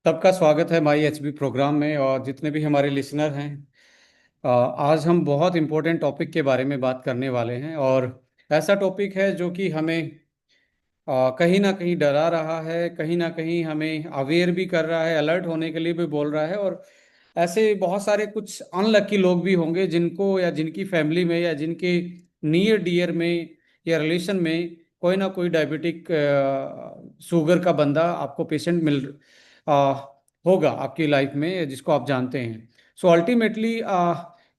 सबका स्वागत है माई एचबी प्रोग्राम में। और जितने भी हमारे लिसनर हैं, आज हम बहुत इम्पोर्टेंट टॉपिक के बारे में बात करने वाले हैं। और ऐसा टॉपिक है जो कि हमें कहीं ना कहीं डरा रहा है, कहीं ना कहीं हमें अवेयर भी कर रहा है, अलर्ट होने के लिए भी बोल रहा है। और ऐसे बहुत सारे कुछ अनलकी लोग भी होंगे जिनको या जिनकी फैमिली में या जिनके नियर डियर में या रिलेशन में कोई ना कोई डायबिटिक शुगर का बंदा आपको पेशेंट आ, होगा आपकी लाइफ में, जिसको आप जानते हैं। सो अल्टीमेटली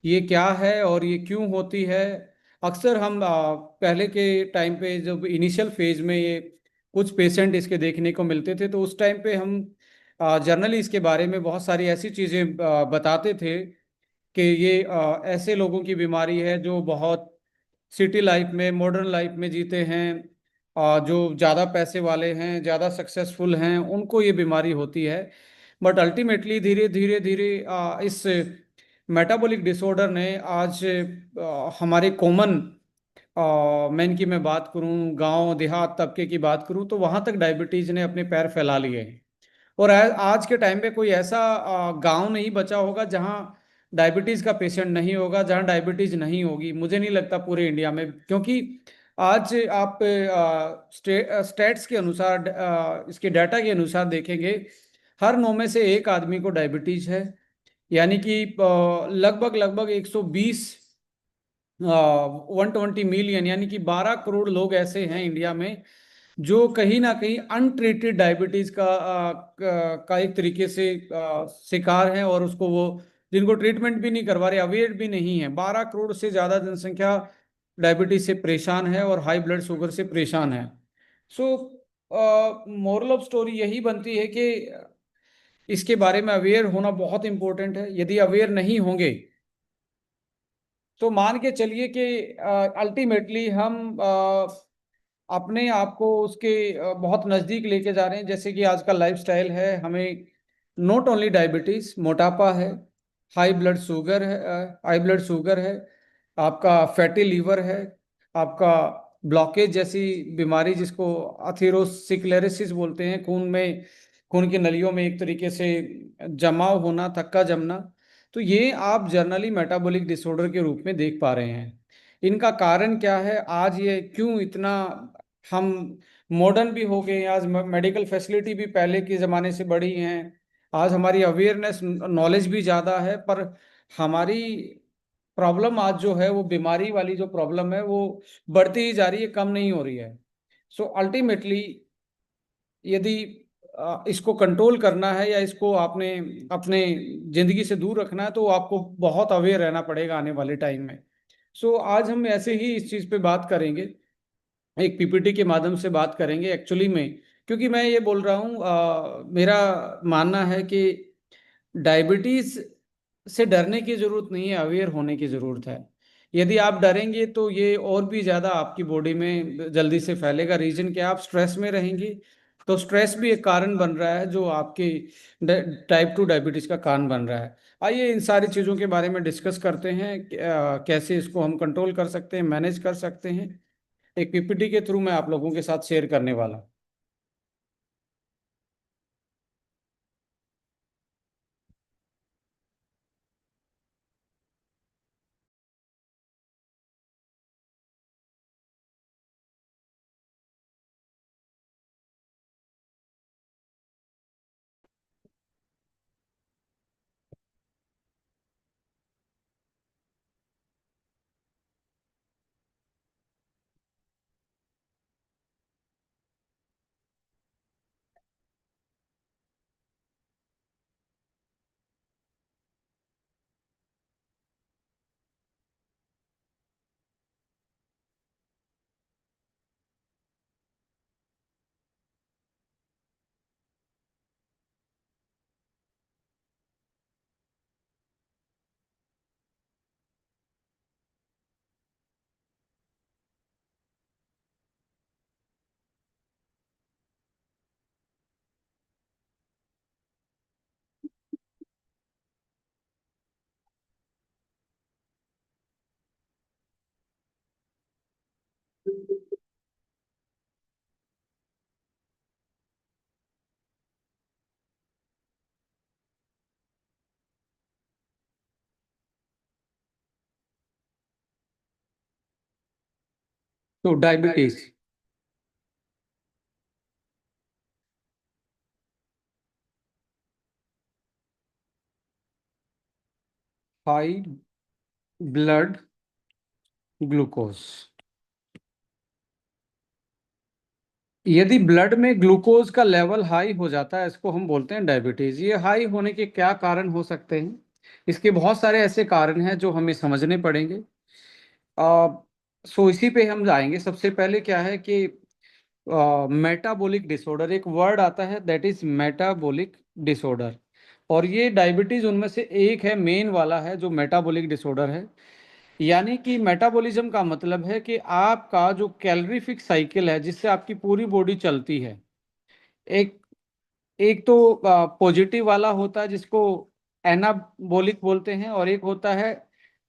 ये क्या है और ये क्यों होती है। अक्सर हम पहले के टाइम पे जब इनिशियल फेज में ये कुछ पेशेंट इसके देखने को मिलते थे, तो उस टाइम पे हम जर्नली इसके बारे में बहुत सारी ऐसी चीज़ें बताते थे कि ये ऐसे लोगों की बीमारी है जो बहुत सिटी लाइफ में, मॉडर्न लाइफ में जीते हैं, जो ज़्यादा पैसे वाले हैं, ज़्यादा सक्सेसफुल हैं, उनको ये बीमारी होती है। बट अल्टीमेटली धीरे धीरे धीरे इस मेटाबॉलिक डिसऑर्डर ने आज हमारे कॉमन मैन की मैं बात करूं, गांव देहात तबके की बात करूं, तो वहां तक डायबिटीज ने अपने पैर फैला लिए हैं। और आज के टाइम पे कोई ऐसा गांव नहीं बचा होगा जहां डायबिटीज का पेशेंट नहीं होगा, जहां डायबिटीज नहीं होगी। मुझे नहीं लगता पूरे इंडिया में, क्योंकि आज आप स्टेट्स के अनुसार, इसके डाटा के अनुसार देखेंगे, हर 9 में से एक आदमी को डायबिटीज है। यानी कि लगभग लगभग 120 120 मिलियन, यानी कि 12 करोड़ लोग ऐसे हैं इंडिया में जो कहीं ना कहीं अनट्रीटेड डायबिटीज का एक तरीके से शिकार हैं। और उसको वो, जिनको ट्रीटमेंट भी नहीं करवा रहे, अवेयर भी नहीं है। 12 करोड़ से ज्यादा जनसंख्या डायबिटीज से परेशान है और हाई ब्लड शुगर से परेशान है। सो मोरल ऑफ स्टोरी यही बनती है कि इसके बारे में अवेयर होना बहुत इंपॉर्टेंट है। यदि अवेयर नहीं होंगे तो मान के चलिए कि अल्टीमेटली हम अपने आप को उसके बहुत नज़दीक लेके जा रहे हैं। जैसे कि आज का लाइफस्टाइल है, हमें नॉट ओनली डायबिटीज, मोटापा है, हाई ब्लड शुगर है, आपका फैटी लीवर है, आपका ब्लॉकेज जैसी बीमारी जिसको अथेरोस्क्लेरोसिस बोलते हैं, खून की नलियों में एक तरीके से जमाव होना, थक्का जमना। तो ये आप जर्नली मेटाबॉलिक डिसऑर्डर के रूप में देख पा रहे हैं। इनका कारण क्या है, आज ये क्यों इतना हम मॉडर्न भी हो गए हैं, आज मेडिकल फैसिलिटी भी पहले के ज़माने से बढ़ी हैं, आज हमारी अवेयरनेस नॉलेज भी ज़्यादा है, पर हमारी प्रॉब्लम आज जो है, वो बीमारी वाली जो प्रॉब्लम है, वो बढ़ती ही जा रही है, कम नहीं हो रही है। सो अल्टीमेटली यदि इसको कंट्रोल करना है या इसको आपने अपने जिंदगी से दूर रखना है, तो आपको बहुत अवेयर रहना पड़ेगा आने वाले टाइम में। सो आज हम ऐसे ही इस चीज़ पे बात करेंगे, एक पीपीटी के माध्यम से बात करेंगे एक्चुअली में। क्योंकि मैं ये बोल रहा हूँ, मेरा मानना है कि डायबिटीज से डरने की जरूरत नहीं है, अवेयर होने की जरूरत है। यदि आप डरेंगे तो ये और भी ज्यादा आपकी बॉडी में जल्दी से फैलेगा। रीजन क्या, आप स्ट्रेस में रहेंगे, तो स्ट्रेस भी एक कारण बन रहा है जो आपके टाइप 2 डायबिटीज का कारण बन रहा है। आइए इन सारी चीज़ों के बारे में डिस्कस करते हैं, कैसे इसको हम कंट्रोल कर सकते हैं, मैनेज कर सकते हैं। एक पीपीटी के थ्रू मैं आप लोगों के साथ शेयर करने वाला हूं। तो डायबिटीज, हाई ब्लड ग्लूकोज। यदि ब्लड में ग्लूकोज का लेवल हाई हो जाता है, इसको हम बोलते हैं डायबिटीज। ये हाई होने के क्या कारण हो सकते हैं? इसके बहुत सारे ऐसे कारण हैं जो हमें समझने पड़ेंगे। आ, सो इसी पे हम जाएंगे। सबसे पहले क्या है कि मेटाबॉलिक डिसऑर्डर, एक वर्ड आता है, दैट इज मेटाबॉलिक डिसऑर्डर। और ये डायबिटीज उनमें से एक है, मेन वाला है जो मेटाबॉलिक डिसऑर्डर है। यानी कि मेटाबॉलिज्म का मतलब है कि आपका जो कैलोरीफिक साइकिल है जिससे आपकी पूरी बॉडी चलती है, एक एक तो पॉजिटिव वाला होता है जिसको एनाबॉलिक बोलते हैं, और एक होता है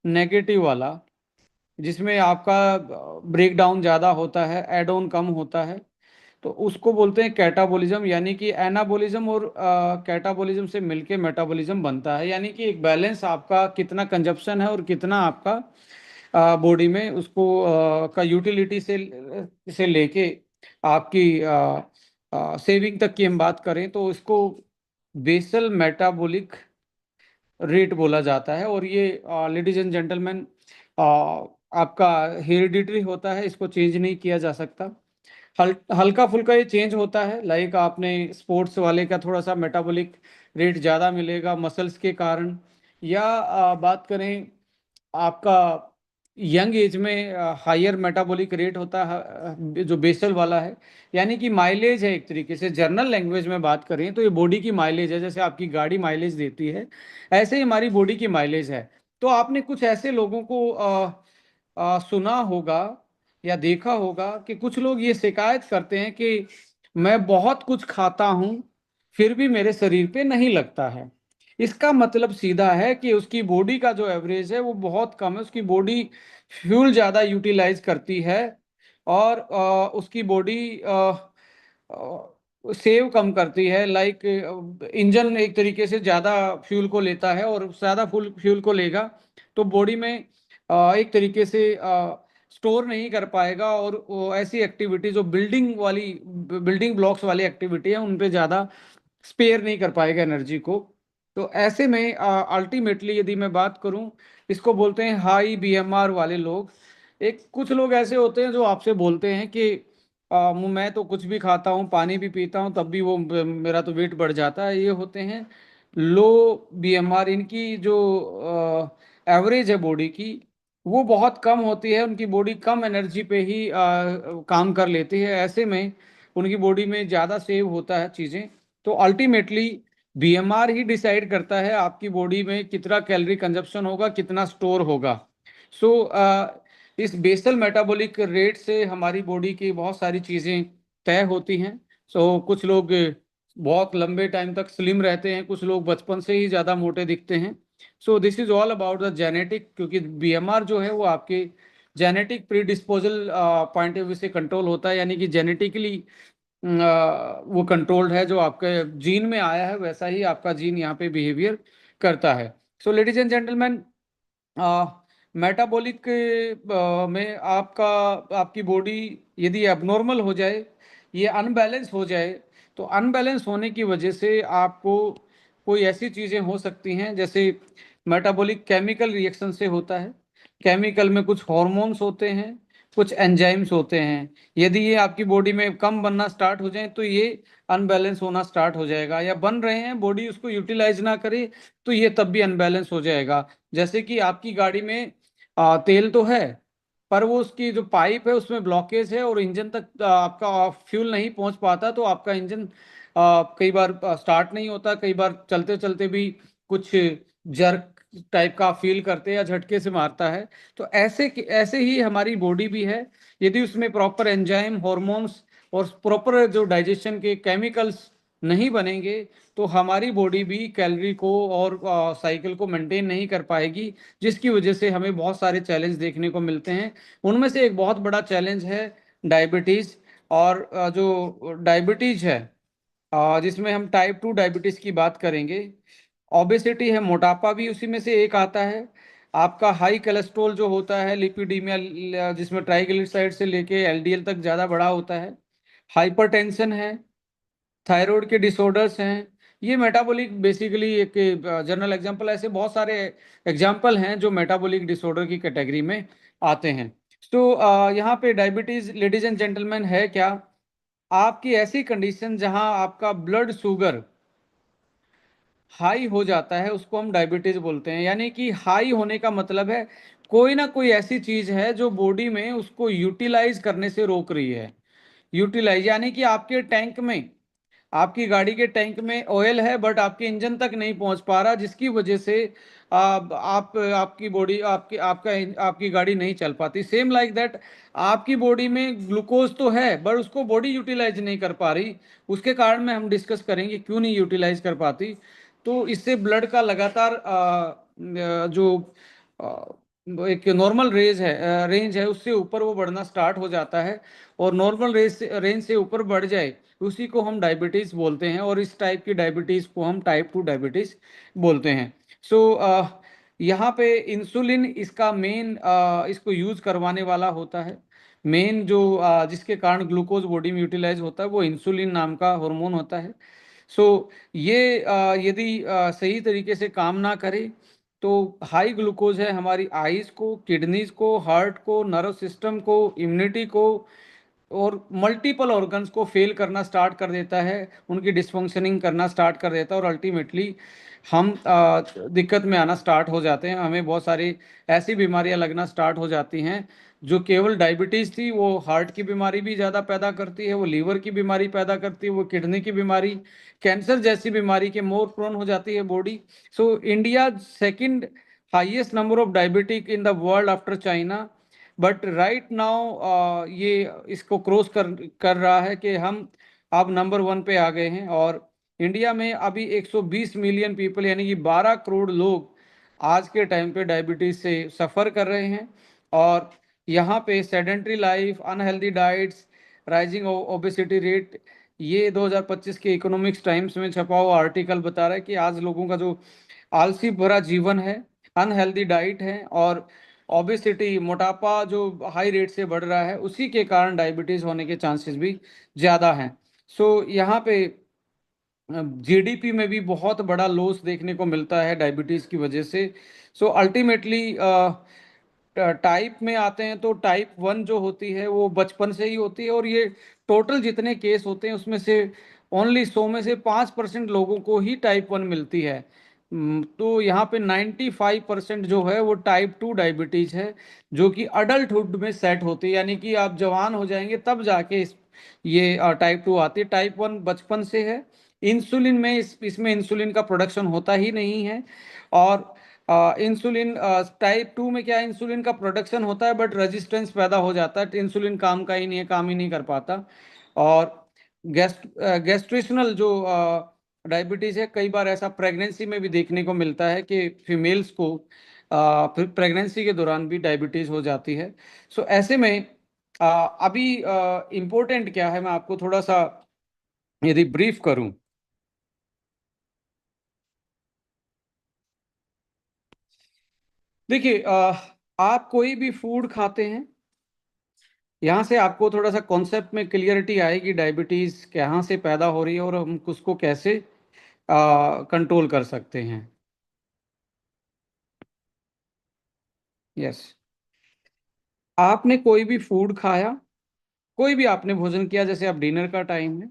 नेगेटिव वाला जिसमें आपका ब्रेक डाउन ज़्यादा होता है, एड ऑन कम होता है। तो उसको बोलते हैं कैटाबॉलिज्म। यानी कि एनाबॉलिज्म और कैटाबॉलिज्म से मिलके मेटाबॉलिज्म बनता है। यानी कि एक बैलेंस, आपका कितना कंजप्शन है और कितना आपका बॉडी में उसको का यूटिलिटी से लेके आपकी सेविंग तक की हम बात करें तो इसको बेसल मेटाबॉलिक रेट बोला जाता है। और ये लेडीज एंड जेंटलमैन आपका हेरिडिटरी होता है, इसको चेंज नहीं किया जा सकता। हल्का फुल्का ये चेंज होता है, लाइक आपने स्पोर्ट्स वाले का थोड़ा सा मेटाबॉलिक रेट ज़्यादा मिलेगा मसल्स के कारण, या बात करें आपका यंग एज में हायर मेटाबॉलिक रेट होता है, जो बेसल वाला है। यानी कि माइलेज है, एक तरीके से जर्नल लैंग्वेज में बात करें तो ये बॉडी की माइलेज है। जैसे आपकी गाड़ी माइलेज देती है, ऐसे ही हमारी बॉडी की माइलेज है। तो आपने कुछ ऐसे लोगों को सुना होगा या देखा होगा कि कुछ लोग ये शिकायत करते हैं कि मैं बहुत कुछ खाता हूं फिर भी मेरे शरीर पे नहीं लगता है। इसका मतलब सीधा है कि उसकी बॉडी का जो एवरेज है वो बहुत कम है, उसकी बॉडी फ्यूल ज़्यादा यूटिलाइज करती है, और उसकी बॉडी सेव कम करती है। लाइक इंजन एक तरीके से ज़्यादा फ्यूल को लेता है, और ज़्यादा फुल फ्यूल को लेगा तो बॉडी में एक तरीके से स्टोर नहीं कर पाएगा, और वो ऐसी एक्टिविटी जो बिल्डिंग ब्लॉक्स वाली एक्टिविटी है उन पे ज़्यादा स्पेयर नहीं कर पाएगा एनर्जी को। तो ऐसे में अल्टीमेटली यदि मैं बात करूं, इसको बोलते हैं हाई बीएमआर वाले लोग। एक कुछ लोग ऐसे होते हैं जो आपसे बोलते हैं कि मैं तो कुछ भी खाता हूँ, पानी भी पीता हूँ, तब भी वो मेरा तो वेट बढ़ जाता है। ये होते हैं लो बीएमआर। इनकी जो एवरेज है बॉडी की वो बहुत कम होती है, उनकी बॉडी कम एनर्जी पे ही काम कर लेती है। ऐसे में उनकी बॉडी में ज़्यादा सेव होता है चीज़ें। तो अल्टीमेटली बीएमआर ही डिसाइड करता है आपकी बॉडी में कितना कैलोरी कंजप्शन होगा, कितना स्टोर होगा। सो इस बेसल मेटाबॉलिक रेट से हमारी बॉडी की बहुत सारी चीज़ें तय होती हैं। सो कुछ लोग बहुत लंबे टाइम तक स्लिम रहते हैं, कुछ लोग बचपन से ही ज़्यादा मोटे दिखते हैं। सो this is all about the genetic, क्योंकि बीएमआर जो है वो आपके जेनेटिक प्रीडिस्पोजल पॉइंट ऑफ व्यू से कंट्रोल होता है। यानी कि जेनेटिकली वो कंट्रोल्ड है, जो आपके जीन में आया है वैसा ही आपका जीन यहाँ पे बिहेवियर करता है। So ladies and gentleman, metabolic में आपकी बॉडी यदि एबनॉर्मल हो जाए, ये अनबैलेंस हो जाए, तो अनबैलेंस होने की वजह से आपको कोई ऐसी चीज़ें हो सकती हैं, जैसे मेटाबॉलिक केमिकल रिएक्शन से होता है। केमिकल में कुछ हॉर्मोन्स होते हैं, कुछ एंजाइम्स होते हैं। यदि ये आपकी बॉडी में कम बनना स्टार्ट हो जाए तो ये अनबैलेंस होना स्टार्ट हो जाएगा, या बन रहे हैं बॉडी उसको यूटिलाइज ना करे तो ये तब भी अनबैलेंस हो जाएगा। जैसे कि आपकी गाड़ी में तेल तो है, पर वो उसकी जो पाइप है उसमें ब्लॉकेज है और इंजन तक आपका फ्यूल नहीं पहुंच पाता, तो आपका इंजन कई बार स्टार्ट नहीं होता, कई बार चलते चलते भी कुछ जर्क टाइप का फील करते या झटके से मारता है। तो ऐसे ऐसे ही हमारी बॉडी भी है। यदि उसमें प्रॉपर एंजाइम, हॉर्मोन्स और प्रॉपर जो डाइजेशन के केमिकल्स नहीं बनेंगे तो हमारी बॉडी भी कैलोरी को और साइकिल को मेंटेन नहीं कर पाएगी, जिसकी वजह से हमें बहुत सारे चैलेंज देखने को मिलते हैं। उनमें से एक बहुत बड़ा चैलेंज है डायबिटीज। और जो डायबिटीज है, जिसमें हम टाइप 2 डायबिटीज की बात करेंगे, ओबेसिटी है, मोटापा भी उसी में से एक आता है। आपका हाई कोलेस्ट्रॉल जो होता है, लिपिडीमिया, जिसमें ट्राइग्लिसराइड से लेके एलडीएल तक ज़्यादा बड़ा होता है, हाइपरटेंशन है, थायराइड के डिसऑर्डर्स हैं। ये मेटाबॉलिक बेसिकली एक जनरल एग्जांपल, ऐसे बहुत सारे एग्जांपल हैं जो मेटाबॉलिक डिसऑर्डर की कैटेगरी में आते हैं। तो यहाँ पे डायबिटीज लेडीज एंड जेंटलमैन है क्या, आपकी ऐसी कंडीशन जहां आपका ब्लड शुगर हाई हो जाता है उसको हम डायबिटीज बोलते हैं। यानी कि हाई होने का मतलब है कोई ना कोई ऐसी चीज है जो बॉडी में उसको यूटिलाइज करने से रोक रही है। यूटिलाइज यानी कि आपके टैंक में, आपकी गाड़ी के टैंक में ऑयल है बट आपके इंजन तक नहीं पहुंच पा रहा, जिसकी वजह से आप आपकी बॉडी आपकी आपका आपकी गाड़ी नहीं चल पाती। सेम लाइक दैट, आपकी बॉडी में ग्लूकोज तो है बट उसको बॉडी यूटिलाइज नहीं कर पा रही। उसके कारण में हम डिस्कस करेंगे क्यों नहीं यूटिलाइज कर पाती। तो इससे ब्लड का लगातार जो एक नॉर्मल रेंज है उससे ऊपर वो बढ़ना स्टार्ट हो जाता है। और नॉर्मल रेंज से ऊपर बढ़ जाए उसी को हम डायबिटीज बोलते हैं, और इस टाइप की डायबिटीज को हम टाइप 2 डायबिटीज बोलते हैं। सो यहाँ पे इंसुलिन इसका मेन इसको यूज करवाने वाला होता है। मेन जो जिसके कारण ग्लूकोज बॉडी में यूटिलाइज होता है वो इंसुलिन नाम का हार्मोन होता है। सो ये यदि सही तरीके से काम ना करे तो हाई ग्लूकोज है हमारी आईज को, किडनीज को, हार्ट को, नर्व सिस्टम को, इम्यूनिटी को और मल्टीपल ऑर्गन्स को फेल करना स्टार्ट कर देता है, उनकी डिसफंक्शनिंग करना स्टार्ट कर देता है, और अल्टीमेटली हम दिक्कत में आना स्टार्ट हो जाते हैं। हमें बहुत सारी ऐसी बीमारियां लगना स्टार्ट हो जाती हैं जो केवल डायबिटीज़ थी वो हार्ट की बीमारी भी ज़्यादा पैदा करती है, वो लीवर की बीमारी पैदा करती है, वो किडनी की बीमारी, कैंसर जैसी बीमारी के मोर प्रोन हो जाती है body. So India second highest number of diabetic in the world after China. But right now ये इसको क्रॉस कर रहा है कि हम अब नंबर 1 पे आ गए हैं। और इंडिया में अभी 120 मिलियन पीपल यानी कि 12 करोड़ लोग आज के टाइम पे डायबिटीज से सफ़र कर रहे हैं। और यहाँ पे sedentary life, unhealthy diets, rising obesity rate, ये 2025 के इकोनॉमिक्स टाइम्स में छपा हुआ आर्टिकल बता रहा है कि आज लोगों का जो आलसी भरा जीवन है, अनहेल्दी डाइट है और ओबेसिटी, मोटापा जो हाई रेट से बढ़ रहा है, उसी के कारण डायबिटीज होने के चांसेस भी ज़्यादा हैं। सो यहाँ पे जीडीपी में भी बहुत बड़ा लॉस देखने को मिलता है डायबिटीज की वजह से। सो अल्टीमेटली टाइप में आते हैं तो टाइप 1 जो होती है वो बचपन से ही होती है, और ये टोटल जितने केस होते हैं उसमें से ओनली 100 में से 5% लोगों को ही टाइप 1 मिलती है। तो यहाँ पे 95% जो है वो टाइप 2 डायबिटीज है, जो कि अडल्टहुड में सेट होती है, यानी कि आप जवान हो जाएंगे तब जाके ये टाइप 2 आती है। टाइप 1 बचपन से है। इंसुलिन में इसमें इंसुलिन का प्रोडक्शन होता ही नहीं है। और इंसुलिन टाइप 2 में क्या है, इंसुलिन का प्रोडक्शन होता है बट रेजिस्टेंस पैदा हो जाता है, तो इंसुलिन काम का ही नहीं है, काम ही नहीं कर पाता। और गैस्ट्रेशनल जो डायबिटीज है, कई बार ऐसा प्रेगनेंसी में भी देखने को मिलता है कि फीमेल्स को फिर प्रेगनेंसी के दौरान भी डायबिटीज हो जाती है। सो ऐसे में अभी इम्पोर्टेंट क्या है, मैं आपको थोड़ा सा यदि ब्रीफ करूं। देखिए आप कोई भी फूड खाते हैं, यहाँ से आपको थोड़ा सा कॉन्सेप्ट में क्लियरिटी आएगी डायबिटीज कहाँ से पैदा हो रही है और हम उसको कैसे कंट्रोल कर सकते हैं। यस, आपने कोई भी फूड खाया, कोई भी आपने भोजन किया, जैसे आप डिनर का टाइम है,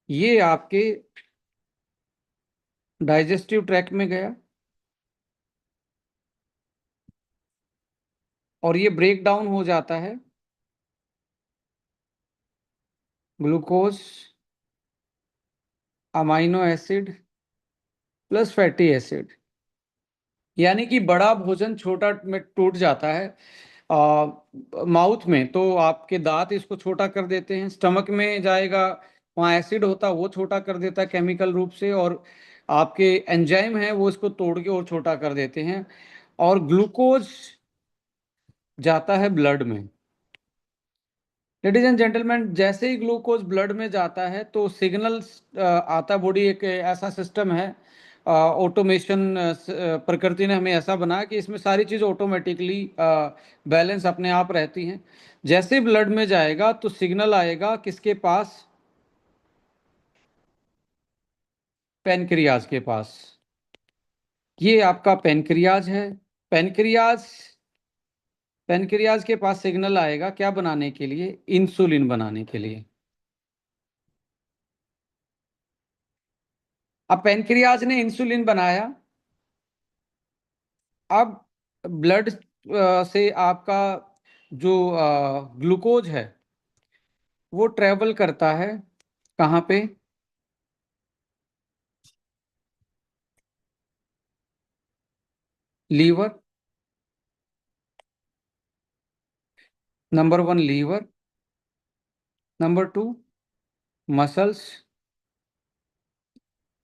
ये आपके डाइजेस्टिव ट्रैक्ट में गया और ये ब्रेक डाउन हो जाता है glucose, amino acid plus fatty acid. यानी कि बड़ा भोजन छोटा में टूट जाता है माउथ में, तो आपके दांत इसको छोटा कर देते हैं, स्टमक में जाएगा, वहाँ एसिड होता है वो छोटा कर देता है केमिकल रूप से, और आपके एंजाइम है वो इसको तोड़ के और छोटा कर देते हैं। और ग्लूकोज जाता है ब्लड में। लेडीज एंड जेंटलमैन, जैसे ही ग्लूकोज ब्लड में जाता है तो सिग्नल आता, बॉडी एक ऐसा सिस्टम है ऑटोमेशन प्रकृति ने हमें ऐसा बनाया कि इसमें सारी चीज़ ऑटोमेटिकली बैलेंस अपने आप रहती हैं। जैसे ब्लड में जाएगा तो सिग्नल आएगा किसके पास? पेनक्रियाज के पास। ये आपका पेनक्रियाज है। पेनक्रियाज पेनक्रियाज के पास सिग्नल आएगा क्या बनाने के लिए? इंसुलिन बनाने के लिए। अब पेनक्रियाज ने इंसुलिन बनाया। अब ब्लड से आपका जो ग्लूकोज है वो ट्रेवल करता है कहाँ पे? Liver. Number one liver. Number two muscles.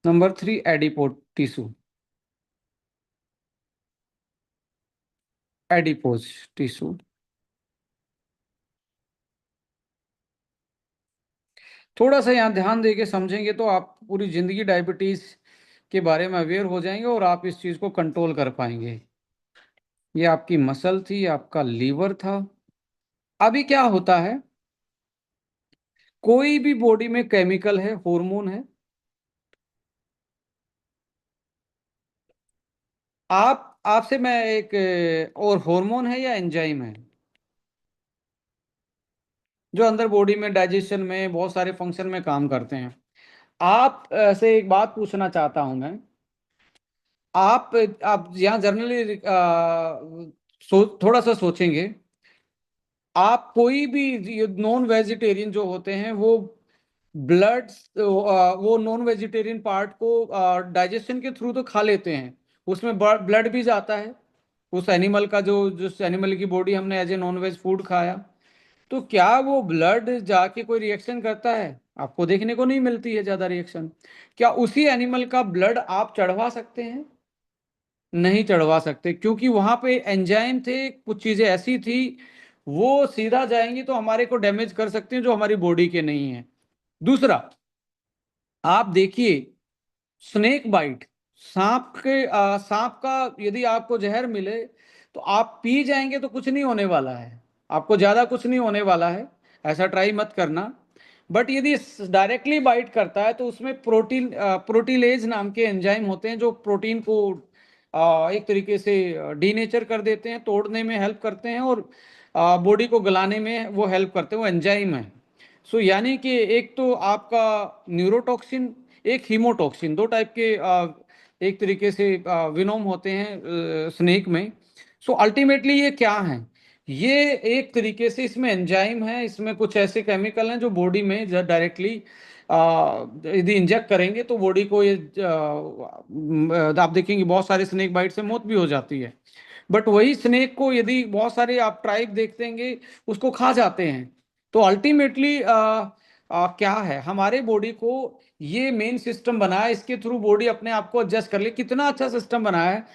Number three adipose tissue. Adipose tissue. थोड़ा सा यहाँ ध्यान देके समझेंगे तो आप पूरी जिंदगी डायबिटीज के बारे में अवेयर हो जाएंगे और आप इस चीज को कंट्रोल कर पाएंगे। ये आपकी मसल थी, आपका लीवर था। अभी क्या होता है, कोई भी बॉडी में केमिकल है, हार्मोन है, आप आपसे मैं एक और हार्मोन है या एंजाइम है जो अंदर बॉडी में डाइजेशन में बहुत सारे फंक्शन में काम करते हैं। आप से एक बात पूछना चाहता हूं मैं। आप यहाँ जनरली थोड़ा सा सोचेंगे। आप कोई भी नॉन वेजिटेरियन जो होते हैं वो ब्लड वो नॉन वेजिटेरियन पार्ट को डाइजेशन के थ्रू तो खा लेते हैं, उसमें ब्लड भी जाता है उस एनिमल का, जो जिस एनिमल की बॉडी हमने as a non veg food खाया। तो क्या वो ब्लड जाके कोई रिएक्शन करता है? आपको देखने को नहीं मिलती है ज्यादा रिएक्शन। क्या उसी एनिमल का ब्लड आप चढ़वा सकते हैं? नहीं चढ़वा सकते, क्योंकि वहां पे एंजाइम थे, कुछ चीजें ऐसी थी वो सीधा जाएंगी तो हमारे को डैमेज कर सकते हैं जो हमारी बॉडी के नहीं है। दूसरा, आप देखिए स्नेक बाइट, सांप का यदि आपको जहर मिले तो आप पी जाएंगे तो कुछ नहीं होने वाला है, आपको ज्यादा कुछ नहीं होने वाला है, ऐसा ट्राई मत करना। बट यदि डायरेक्टली बाइट करता है तो उसमें प्रोटीलेज नाम के एंजाइम होते हैं जो प्रोटीन को एक तरीके से डीनेचर कर देते हैं, तोड़ने में हेल्प करते हैं और बॉडी को गलाने में वो हेल्प करते हैं, वो एंजाइम है। सो यानी कि एक तो आपका न्यूरोटॉक्सिन, एक हीमोटॉक्सिन, दो टाइप के एक तरीके से विनोम होते हैं स्नेक में। सो अल्टीमेटली ये क्या है? ये एक तरीके से इसमें एंजाइम है, इसमें कुछ ऐसे केमिकल हैं जो बॉडी में डायरेक्टली यदि इंजेक्ट करेंगे तो बॉडी को ये आप देखेंगे बहुत सारे स्नेक बाइट से मौत भी हो जाती है। बट वही स्नेक को यदि बहुत सारे आप ट्राइब देखेंगे उसको खा जाते हैं। तो अल्टीमेटली क्या है, हमारे बॉडी को ये मेन सिस्टम बनाया, इसके थ्रू बॉडी अपने आप को एडजस्ट कर ले। कितना अच्छा सिस्टम बनाया है।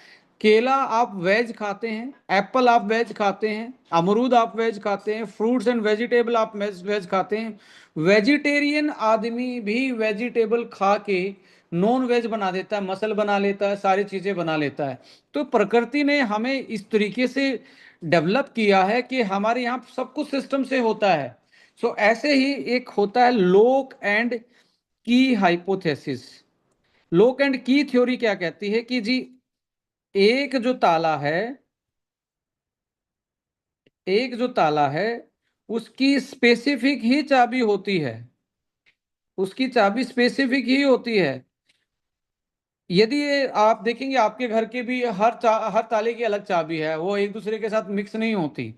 केला आप वेज खाते हैं, एप्पल आप वेज खाते हैं, अमरूद आप वेज खाते हैं, फ्रूट्स एंड वेजिटेबल आप वेज वेज खाते हैं। वेजिटेरियन आदमी भी वेजिटेबल खा के नॉन वेज बना देता है, मसल बना लेता है, सारी चीजें बना लेता है। तो प्रकृति ने हमें इस तरीके से डेवलप किया है कि हमारे यहाँ सब कुछ सिस्टम से होता है। सो ऐसे ही एक होता है लोक एंड की हाइपोथेसिस। लोक एंड की थ्योरी क्या कहती है कि जी एक जो ताला है, एक जो ताला है उसकी स्पेसिफिक ही चाबी होती है, उसकी चाबी स्पेसिफिक ही होती है। यदि ये आप देखेंगे आपके घर के भी हर ताले की अलग चाबी है, वो एक दूसरे के साथ मिक्स नहीं होती।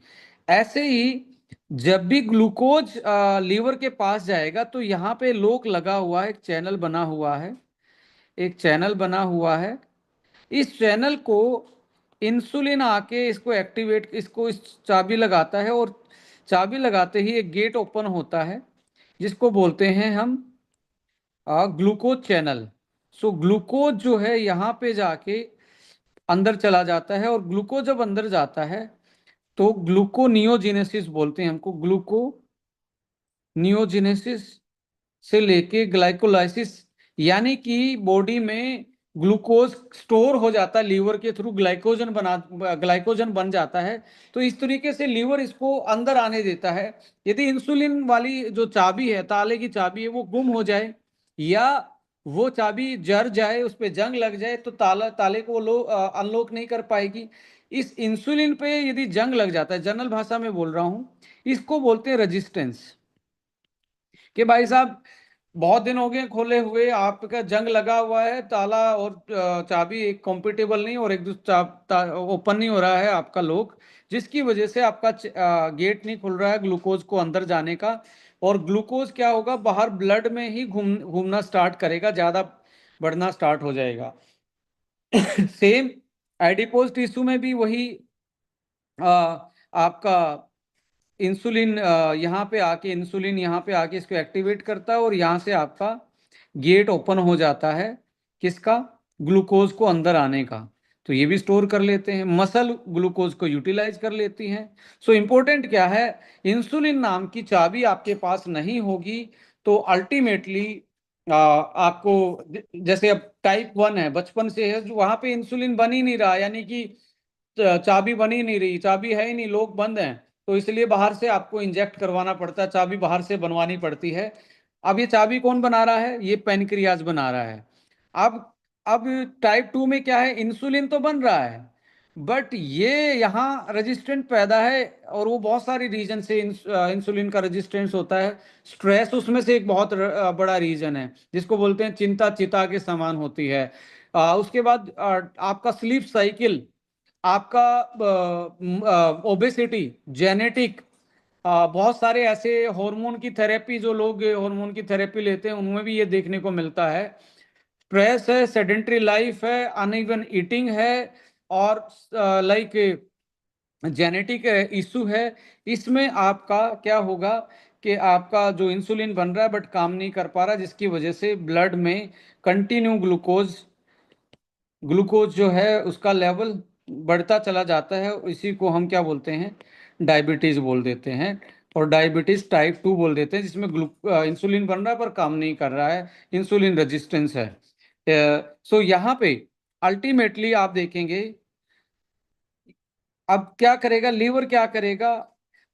ऐसे ही जब भी ग्लूकोज लीवर के पास जाएगा तो यहाँ पे लोक लगा हुआ है, एक चैनल बना हुआ है, एक चैनल बना हुआ है। इस चैनल को इंसुलिन आके इसको एक्टिवेट, इसको इस चाबी लगाता है और चाबी लगाते ही एक गेट ओपन होता है जिसको बोलते हैं हम ग्लूकोज चैनल। सो ग्लूकोज जो है यहाँ पे जाके अंदर चला जाता है और ग्लूकोज जब अंदर जाता है तो ग्लूकोनियोजेनेसिस बोलते हैं हमको, ग्लूकोनियोजेनेसिस से लेके ग्लाइकोलाइसिस, यानी कि बॉडी में ग्लूकोज स्टोर हो जाता है लीवर के थ्रू, ग्लाइकोजन बन जाता है। तो इस तरीके से लीवर इसको अंदर आने देता है। यदि इंसुलिन वाली जो चाबी है, ताले की चाबी है, वो गुम हो जाए या वो चाबी जर जाए, उस पे जंग लग जाए, तो ताले को वो अनलॉक नहीं कर पाएगी। इस इंसुलिन पे यदि जंग लग जाता है, जनरल भाषा में बोल रहा हूं, इसको बोलते हैं रेजिस्टेंस। कि भाई साहब बहुत दिन हो गए खोले हुए, आपका जंग लगा हुआ है, ताला और चाबी एक कॉम्पिटेबल नहीं, और एक दूसरा ओपन नहीं हो रहा है आपका लॉक, जिसकी वजह से आपका गेट नहीं खुल रहा है ग्लूकोज को अंदर जाने का। और ग्लूकोज क्या होगा, बाहर ब्लड में ही घूमना स्टार्ट करेगा, ज्यादा बढ़ना स्टार्ट हो जाएगा। सेम एडिपोज टिश्यू में भी वही आपका इंसुलिन यहाँ पे आके इसको एक्टिवेट करता है, और यहाँ से आपका गेट ओपन हो जाता है, किसका, ग्लूकोज को अंदर आने का। तो ये भी स्टोर कर लेते हैं, मसल ग्लूकोज को यूटिलाइज कर लेती हैं। सो इंपॉर्टेंट क्या है, इंसुलिन नाम की चाबी आपके पास नहीं होगी तो अल्टीमेटली आपको, जैसे अब टाइप 1 है, बचपन से है, जो वहां पे इंसुलिन बन ही नहीं रहा, यानी कि चाबी बन ही नहीं रही, चाबी है ही नहीं, लोग बंद हैं, तो इसलिए बाहर से आपको इंजेक्ट करवाना पड़ता है, चाबी बाहर से बनवानी पड़ती है। अब ये चाबी कौन बना रहा है, ये पेनक्रियाज बना रहा है। अब अब टाइप 2 में क्या है, इंसुलिन तो बन रहा है, बट ये यहाँ रेजिस्टेंट पैदा है, और वो बहुत सारी रीजन से इंसुलिन का रेजिस्टेंस होता है। स्ट्रेस उसमें से एक बहुत बड़ा रीजन है, जिसको बोलते हैं चिंता चिता के समान होती है। उसके बाद आपका स्लीप साइकिल, आपका ओबेसिटी, जेनेटिक, बहुत सारे ऐसे हार्मोन की थेरेपी, जो लोग हार्मोन की थेरेपी लेते हैं उनमें भी ये देखने को मिलता है। स्ट्रेस है, सेडेंट्री लाइफ है, अनइवन ईटिंग है, और लाइक जेनेटिक इशू है। इसमें आपका क्या होगा कि आपका जो इंसुलिन बन रहा है बट काम नहीं कर पा रहा, जिसकी वजह से ब्लड में कंटिन्यू ग्लूकोज जो है उसका लेवल बढ़ता चला जाता है। इसी को हम क्या बोलते हैं, डायबिटीज बोल देते हैं, और डायबिटीज टाइप 2 बोल देते हैं, जिसमें इंसुलिन बन रहा है पर काम नहीं कर रहा है, इंसुलिन रेजिस्टेंस है। सो यहाँ पे अल्टीमेटली आप देखेंगे, अब क्या करेगा लीवर, क्या करेगा,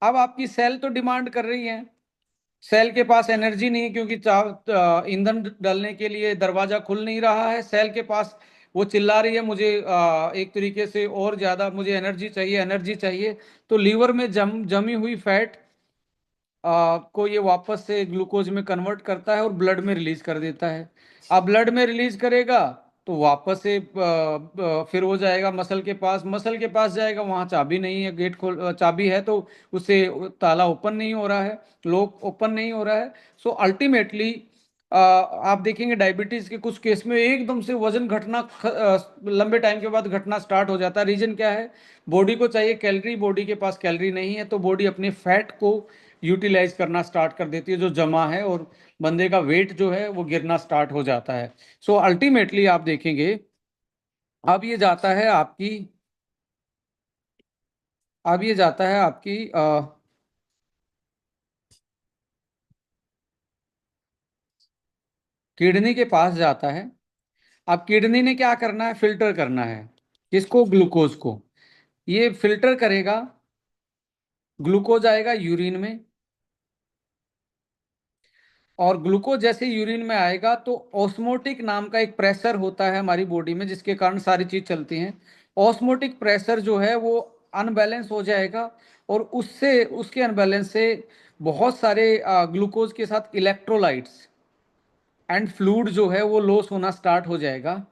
अब आपकी सेल तो डिमांड कर रही है, सेल के पास एनर्जी नहीं है, क्योंकि ईंधन डालने के लिए दरवाजा खुल नहीं रहा है सेल के पास। वो चिल्ला रही है, मुझे एक तरीके से और ज्यादा मुझे एनर्जी चाहिए, एनर्जी चाहिए। तो लीवर में जमी हुई फैट को ये वापस से ग्लूकोज में कन्वर्ट करता है और ब्लड में रिलीज कर देता है। अब ब्लड में रिलीज करेगा तो वापस से फिर हो जाएगा मसल के पास, मसल के पास जाएगा, वहां चाबी नहीं है, गेट खोल चाबी है तो उससे ताला ओपन नहीं हो रहा है, लॉक ओपन नहीं हो रहा है। सो अल्टीमेटली आप देखेंगे डायबिटीज के कुछ केस में एकदम से वजन घटना लंबे टाइम के बाद घटना स्टार्ट हो जाता है। रीजन क्या है, बॉडी को चाहिए कैलोरी, बॉडी के पास कैलोरी नहीं है, तो बॉडी अपने फैट को यूटिलाइज करना स्टार्ट कर देती है जो जमा है, और बंदे का वेट जो है वो गिरना स्टार्ट हो जाता है। सो अल्टीमेटली आप देखेंगे, अब ये जाता है आपकी अब ये जाता है आपकी किडनी के पास जाता है। अब किडनी ने क्या करना है, फिल्टर करना है, किसको, ग्लूकोज को। ये फिल्टर करेगा, ग्लूकोज आएगा यूरिन में, और ग्लूकोज जैसे यूरिन में आएगा तो ऑस्मोटिक नाम का एक प्रेशर होता है हमारी बॉडी में, जिसके कारण सारी चीज चलती हैं। ऑस्मोटिक प्रेशर जो है वो अनबैलेंस हो जाएगा, और उससे उसके अनबैलेंस से बहुत सारे ग्लूकोज के साथ इलेक्ट्रोलाइट्स एंड फ्लूइड जो है वो लॉस होना स्टार्ट हो जाएगा,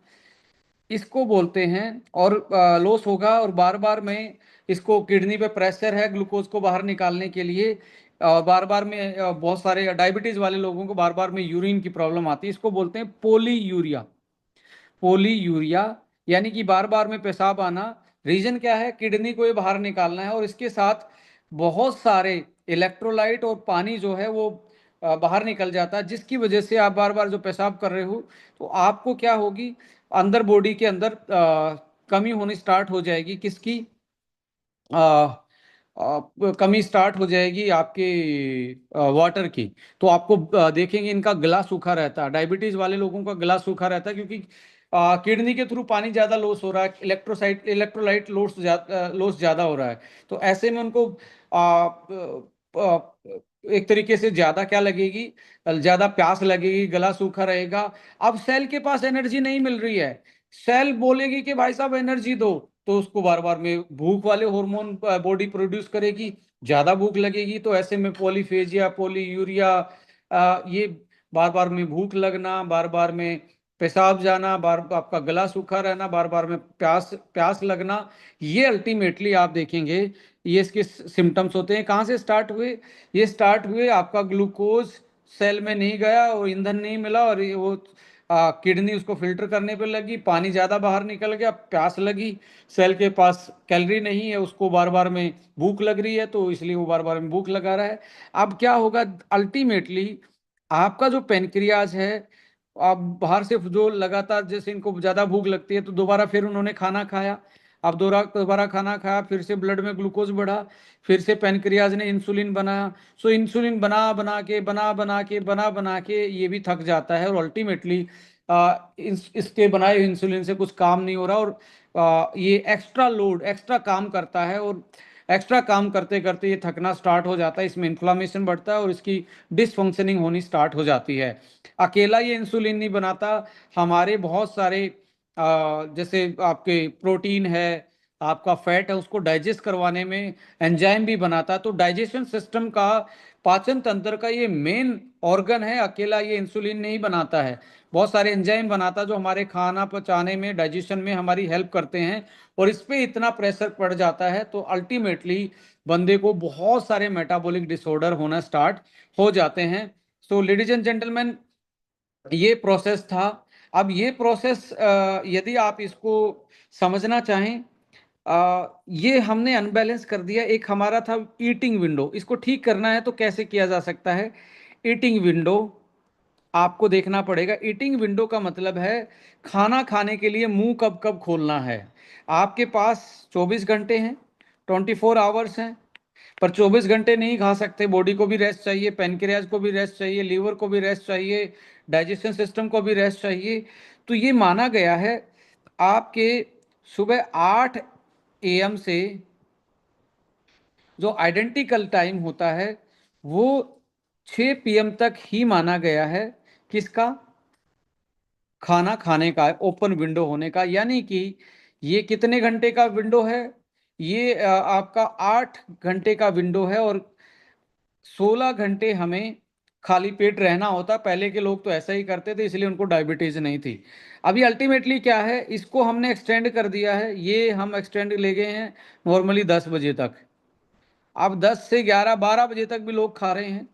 इसको बोलते हैं। और लॉस होगा, और बार बार में इसको, किडनी पे प्रेशर है ग्लूकोज को बाहर निकालने के लिए, बार बार में बहुत सारे डायबिटीज वाले लोगों को बार बार में यूरिन की प्रॉब्लम आती है, इसको बोलते हैं पोली यूरिया, यानी कि बार बार में पेशाब आना। रीजन क्या है, किडनी को ये बाहर निकालना है, और इसके साथ बहुत सारे इलेक्ट्रोलाइट और पानी जो है वो बाहर निकल जाता है, जिसकी वजह से आप बार बार जो पेशाब कर रहे हो तो आपको क्या होगी, अंदर बॉडी के अंदर कमी होनी स्टार्ट हो जाएगी, किसकी, कमी स्टार्ट हो जाएगी आपके वाटर की। तो आपको देखेंगे इनका गला सूखा रहता है, डायबिटीज वाले लोगों का गला सूखा रहता है, क्योंकि किडनी के थ्रू पानी ज्यादा लॉस हो रहा है, इलेक्ट्रोलाइट लॉस ज्यादा हो रहा है। तो ऐसे में उनको आ, आ, एक तरीके से ज्यादा क्या लगेगी, ज्यादा प्यास लगेगी, गला सूखा रहेगा। अब सेल के पास एनर्जी नहीं मिल रही है, सेल बोलेगी कि भाई साहब एनर्जी दो, तो उसको बार बार में भूख वाले हार्मोन बॉडी प्रोड्यूस करेगी, ज्यादा भूख लगेगी। तो ऐसे में पॉलीफेजिया, पॉलीयूरिया, ये बार बार में भूख लगना, बार बार में पेशाब जाना, बार आपका गला सूखा रहना, बार बार में प्यास प्यास लगना, ये अल्टीमेटली आप देखेंगे ये इसके सिम्टम्स होते हैं। कहाँ से स्टार्ट हुए? ये स्टार्ट हुए आपका ग्लूकोज सेल में नहीं गया और ईंधन नहीं मिला, और वो किडनी उसको फिल्टर करने पे लगी, पानी ज्यादा बाहर निकल गया, प्यास लगी, सेल के पास कैलोरी नहीं है, उसको बार बार में भूख लग रही है, तो इसलिए वो बार बार में भूख लगा रहा है। अब क्या होगा अल्टीमेटली, आपका जो पेनक्रियाज है, आप बाहर से जो लगातार जैसे इनको ज्यादा भूख लगती है तो दोबारा फिर उन्होंने खाना खाया, अब दोबारा दोबारा खाना खाया, फिर से ब्लड में ग्लूकोज बढ़ा, फिर से पेनक्रियाज ने इंसुलिन बनाया। सो इंसुलिन बना बना के ये भी थक जाता है, और अल्टीमेटली इसके बनाए हुए इंसुलिन से कुछ काम नहीं हो रहा, और ये एक्स्ट्रा काम करता है, और एक्स्ट्रा काम करते करते ये थकना स्टार्ट हो जाता है, इसमें इन्फ्लामेशन बढ़ता है और इसकी डिसफंक्शनिंग होनी स्टार्ट हो जाती है। अकेला ये इंसुलिन नहीं बनाता, हमारे बहुत सारे जैसे आपके प्रोटीन है, आपका फैट है, उसको डाइजेस्ट करवाने में एंजाइम भी बनाता है। तो डाइजेशन सिस्टम का, पाचन तंत्र का ये मेन ऑर्गन है, अकेला ये इंसुलिन नहीं बनाता है, बहुत सारे एंजाइम बनाता है जो हमारे खाना पचाने में, डाइजेशन में हमारी हेल्प करते हैं। और इस पे इतना प्रेशर पड़ जाता है तो अल्टीमेटली बंदे को बहुत सारे मेटाबॉलिक डिसऑर्डर होना स्टार्ट हो जाते हैं। सो लेडीज एंड जेंटलमैन, ये प्रोसेस था। अब ये प्रोसेस यदि आप इसको समझना चाहें, ये हमने अनबैलेंस कर दिया। एक हमारा था ईटिंग विंडो, इसको ठीक करना है तो कैसे किया जा सकता है? ईटिंग विंडो आपको देखना पड़ेगा। ईटिंग विंडो का मतलब है खाना खाने के लिए मुंह कब कब खोलना है। आपके पास 24 घंटे हैं, 24 आवर्स हैं, पर 24 घंटे नहीं खा सकते, बॉडी को भी रेस्ट चाहिए, पेनक्रियाज को भी रेस्ट चाहिए, लीवर को भी रेस्ट चाहिए, डाइजेशन सिस्टम को भी रेस्ट चाहिए। तो ये माना गया है आपके सुबह 8 AM से जो आइडेंटिकल टाइम होता है वो 6 PM तक ही माना गया है, किसका? खाना खाने का, ओपन विंडो होने का। यानी कि ये कितने घंटे का विंडो है? ये आपका 8 घंटे का विंडो है, और 16 घंटे हमें खाली पेट रहना होता। पहले के लोग तो ऐसा ही करते थे, इसलिए उनको डायबिटीज नहीं थी। अभी अल्टीमेटली क्या है, इसको हमने एक्सटेंड कर दिया है, ये हम एक्सटेंड ले गए हैं नॉर्मली 10 बजे तक। अब 10 से 11 12 बजे तक भी लोग खा रहे हैं।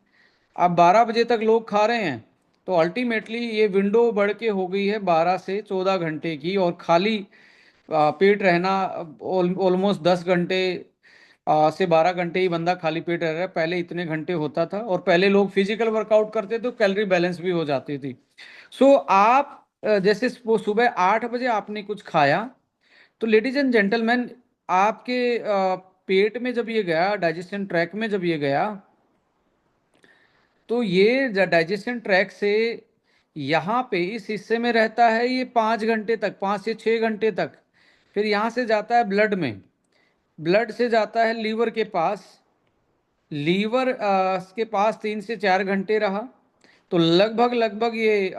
अब 12 बजे तक लोग खा रहे हैं, तो अल्टीमेटली ये विंडो बढ़ के हो गई है 12 से 14 घंटे की, और खाली पेट रहना ऑलमोस्ट 10 घंटे से 12 घंटे ही बंदा खाली पेट रह रहा है। पहले इतने घंटे होता था, और पहले लोग फिजिकल वर्कआउट करते तो कैलोरी बैलेंस भी हो जाती थी। सो आप जैसे वो सुबह 8 बजे आपने कुछ खाया, तो लेडीज एंड जेंटलमैन, आपके पेट में जब ये गया, डाइजेशन ट्रैक में जब ये गया, तो ये डाइजेशन ट्रैक से यहाँ पे इस हिस्से में रहता है ये 5 घंटे तक, 5 से 6 घंटे तक। फिर यहाँ से जाता है ब्लड में, ब्लड से जाता है लीवर के पास, लीवर के पास 3 से 4 घंटे रहा। तो लगभग लगभग ये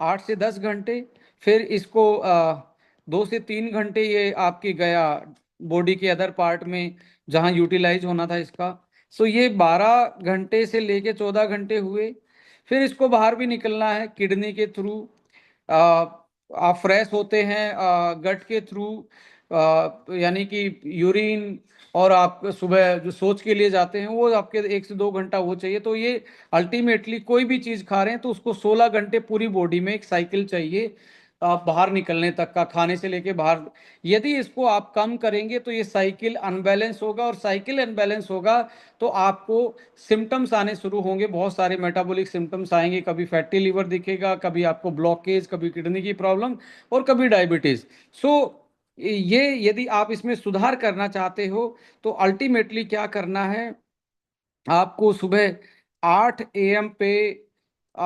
8 से 10 घंटे। फिर इसको 2 से 3 घंटे ये आपकी गया बॉडी के अदर पार्ट में जहाँ यूटिलाइज होना था इसका। सो ये 12 घंटे से लेके 14 घंटे हुए। फिर इसको बाहर भी निकलना है किडनी के थ्रू, आप फ्रेश होते हैं गट के थ्रू, यानी कि यूरिन, और आप सुबह जो सोच के लिए जाते हैं वो आपके 1 से 2 घंटा वो चाहिए। तो ये अल्टीमेटली कोई भी चीज खा रहे हैं तो उसको 16 घंटे पूरी बॉडी में एक साइकिल चाहिए बाहर निकलने तक का, खाने से लेके बाहर। यदि इसको आप कम करेंगे तो ये साइकिल अनबैलेंस होगा, और साइकिल अनबैलेंस होगा तो आपको सिम्टम्स आने शुरू होंगे, बहुत सारे मेटाबॉलिक सिम्टम्स आएंगे, कभी फैटी लीवर दिखेगा, कभी आपको ब्लॉकेज, कभी किडनी की प्रॉब्लम, और कभी डायबिटीज। सो ये यदि आप इसमें सुधार करना चाहते हो तो अल्टीमेटली क्या करना है, आपको सुबह 8 AM पे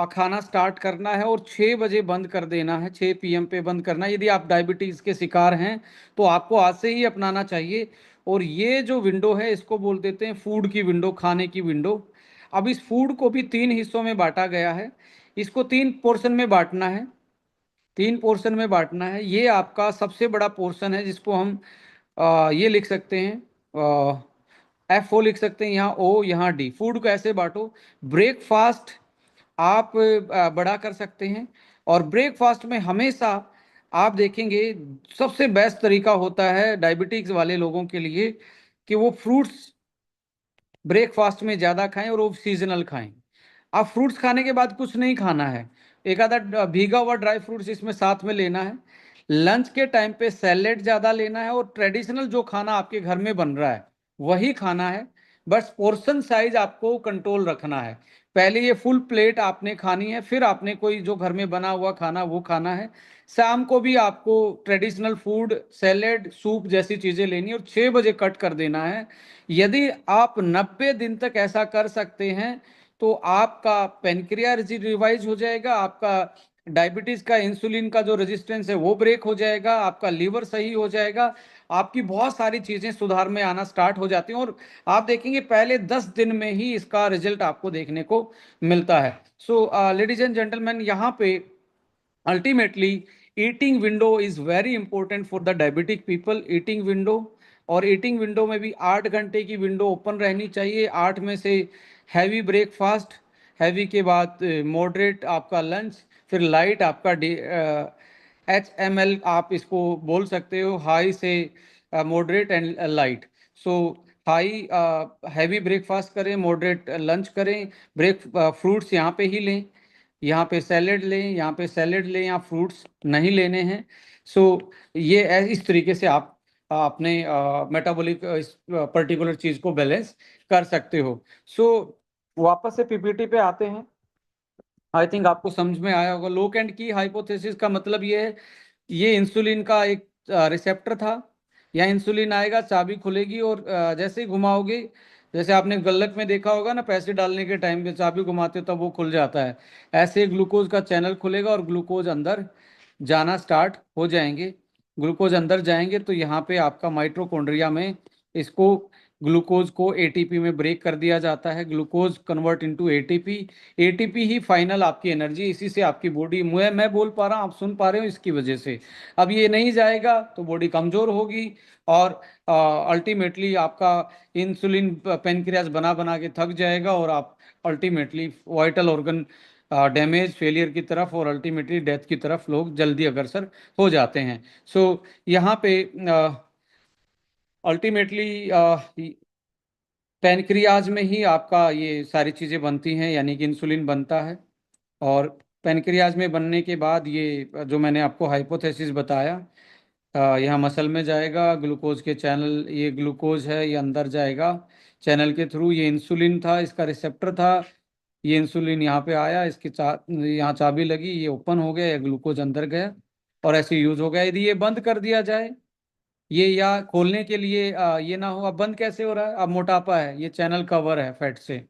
खाना स्टार्ट करना है और 6 बजे बंद कर देना है, 6 PM पे बंद करना है। यदि आप डायबिटीज़ के शिकार हैं तो आपको आज से ही अपनाना चाहिए। और ये जो विंडो है इसको बोल देते हैं फूड की विंडो, खाने की विंडो। अब इस फूड को भी 3 हिस्सों में बांटा गया है। इसको 3 पोर्शन में बांटना है, 3 पोर्शन में बांटना है। ये आपका सबसे बड़ा पोर्शन है जिसको हम ये लिख सकते हैं, F O लिख सकते हैं, यहाँ O यहाँ D। फूड को ऐसे बांटो। ब्रेकफास्ट आप बड़ा कर सकते हैं। और ब्रेकफास्ट में हमेशा आप देखेंगे सबसे बेस्ट तरीका होता है डायबिटीज वाले लोगों के लिए कि वो फ्रूट्स ब्रेकफास्ट में ज़्यादा खाएं और वो सीजनल खाएं। आप फ्रूट्स खाने के बाद कुछ नहीं खाना है, एक आधा भीगा हुआ ड्राई फ्रूट्स इसमें साथ में लेना है। लंच के टाइम पे सैलेड ज़्यादा लेना है और ट्रेडिशनल जो खाना आपके घर में बन रहा है वही खाना है। बस पोर्शन साइज आपको कंट्रोल रखना है। पहले ये फुल प्लेट आपने खानी है, फिर आपने कोई जो घर में बना हुआ खाना वो खाना है। शाम को भी आपको ट्रेडिशनल फूड, सैलेड, सूप जैसी चीज़ें लेनी है और 6 बजे कट कर देना है। यदि आप 90 दिन तक ऐसा कर सकते हैं तो आपका पेनक्रियास रिवाइज हो जाएगा, आपका डायबिटीज का इंसुलिन का जो रेजिस्टेंस है वो ब्रेक हो जाएगा, आपका लीवर सही हो जाएगा, आपकी बहुत सारी चीजें सुधार में आना स्टार्ट हो जाती हैं। और आप देखेंगे पहले 10 दिन में ही इसका रिजल्ट आपको देखने को मिलता है। सो लेडीज एंड जेंटलमैन, यहाँ पे ultimately eating window is very important for the diabetic people. Eating window, और ईटिंग विंडो में भी 8 घंटे की विंडो ओपन रहनी चाहिए। 8 में से हैवी ब्रेकफास्ट, हैवी के बाद मॉडरेट आपका लंच, फिर लाइट आपका HML आप इसको बोल सकते हो, हाई से moderate and light. So high heavy breakfast करें, मॉडरेट लंच करें, फ्रूट्स यहाँ पे ही लें, यहाँ पे सैलेड लें, यहाँ पे सैलेड लें, यहाँ फ्रूट्स नहीं लेने हैं। सो ये इस तरीके से आप अपने मेटाबॉलिक इस पर्टिकुलर चीज़ को बैलेंस कर सकते हो। सो वापस से PPT पे आते हैं। आई थिंक आपको समझ में आया होगा। लोकेंट की हाइपोथेसिस का मतलब ये है, ये इंसुलिन का एक रिसेप्टर था। यहाँ इंसुलिन आएगा, चाबी खुलेगी और जैसे ही घुमाओगे, जैसे आपने गुल्लक में देखा होगा ना, पैसे डालने के टाइम पे चाबी घुमाते हो तब वो खुल जाता है, ऐसे ग्लूकोज का चैनल खुलेगा और ग्लूकोज अंदर जाना स्टार्ट हो जाएंगे। ग्लूकोज अंदर जाएंगे तो यहाँ पे आपका माइटोकॉन्ड्रिया में इसको ग्लूकोज को ATP में ब्रेक कर दिया जाता है। Glucose convert into ATP। ATP ही फाइनल आपकी एनर्जी, इसी से आपकी बॉडी, मैं बोल पा रहा हूँ, आप सुन पा रहे हो, इसकी वजह से। अब ये नहीं जाएगा तो बॉडी कमजोर होगी और अल्टीमेटली आपका इंसुलिन पेनक्रियास बना बना के थक जाएगा और आप ultimately vital organ damage, failure की तरफ और अल्टीमेटली डेथ की तरफ लोग जल्दी अग्रसर हो जाते हैं। सो यहाँ पे अल्टीमेटली पैनक्रियाज में ही आपका ये सारी चीज़ें बनती हैं, यानी कि इंसुलिन बनता है। और पैनक्रियाज में बनने के बाद ये जो मैंने आपको हाइपोथेसिस बताया, यहाँ मसल में जाएगा, ग्लूकोज के चैनल, ये ग्लूकोज है, ये अंदर जाएगा चैनल के थ्रू। ये इंसुलिन था, इसका रिसेप्टर था, ये इंसुलिन यहाँ पे आया, इसकी यहाँ चाबी लगी, ये ओपन हो गया, ये ग्लूकोज अंदर गया और ऐसे यूज हो गया। यदि ये बंद कर दिया जाए, ये या खोलने के लिए ये ना हो, अब बंद कैसे हो रहा है? अब मोटापा है, ये चैनल कवर है फैट से,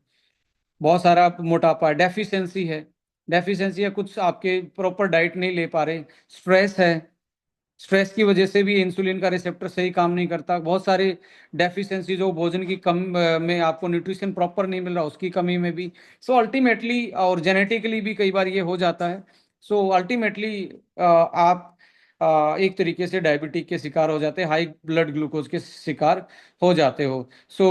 बहुत सारा मोटापा है, डेफिशिएंसी है, डेफिशिएंसी है, कुछ आपके प्रॉपर डाइट नहीं ले पा रहे, स्ट्रेस है, स्ट्रेस की वजह से भी इंसुलिन का रिसेप्टर सही काम नहीं करता, बहुत सारे डेफिशिएंसी, जो भोजन की कम में आपको न्यूट्रिशन प्रॉपर नहीं मिल रहा उसकी कमी में भी। सो अल्टीमेटली, और जेनेटिकली भी कई बार ये हो जाता है। सो अल्टीमेटली आप एक तरीके से डायबिटीज के शिकार हो जाते हैं, हाई ब्लड ग्लूकोज के शिकार हो जाते हो। सो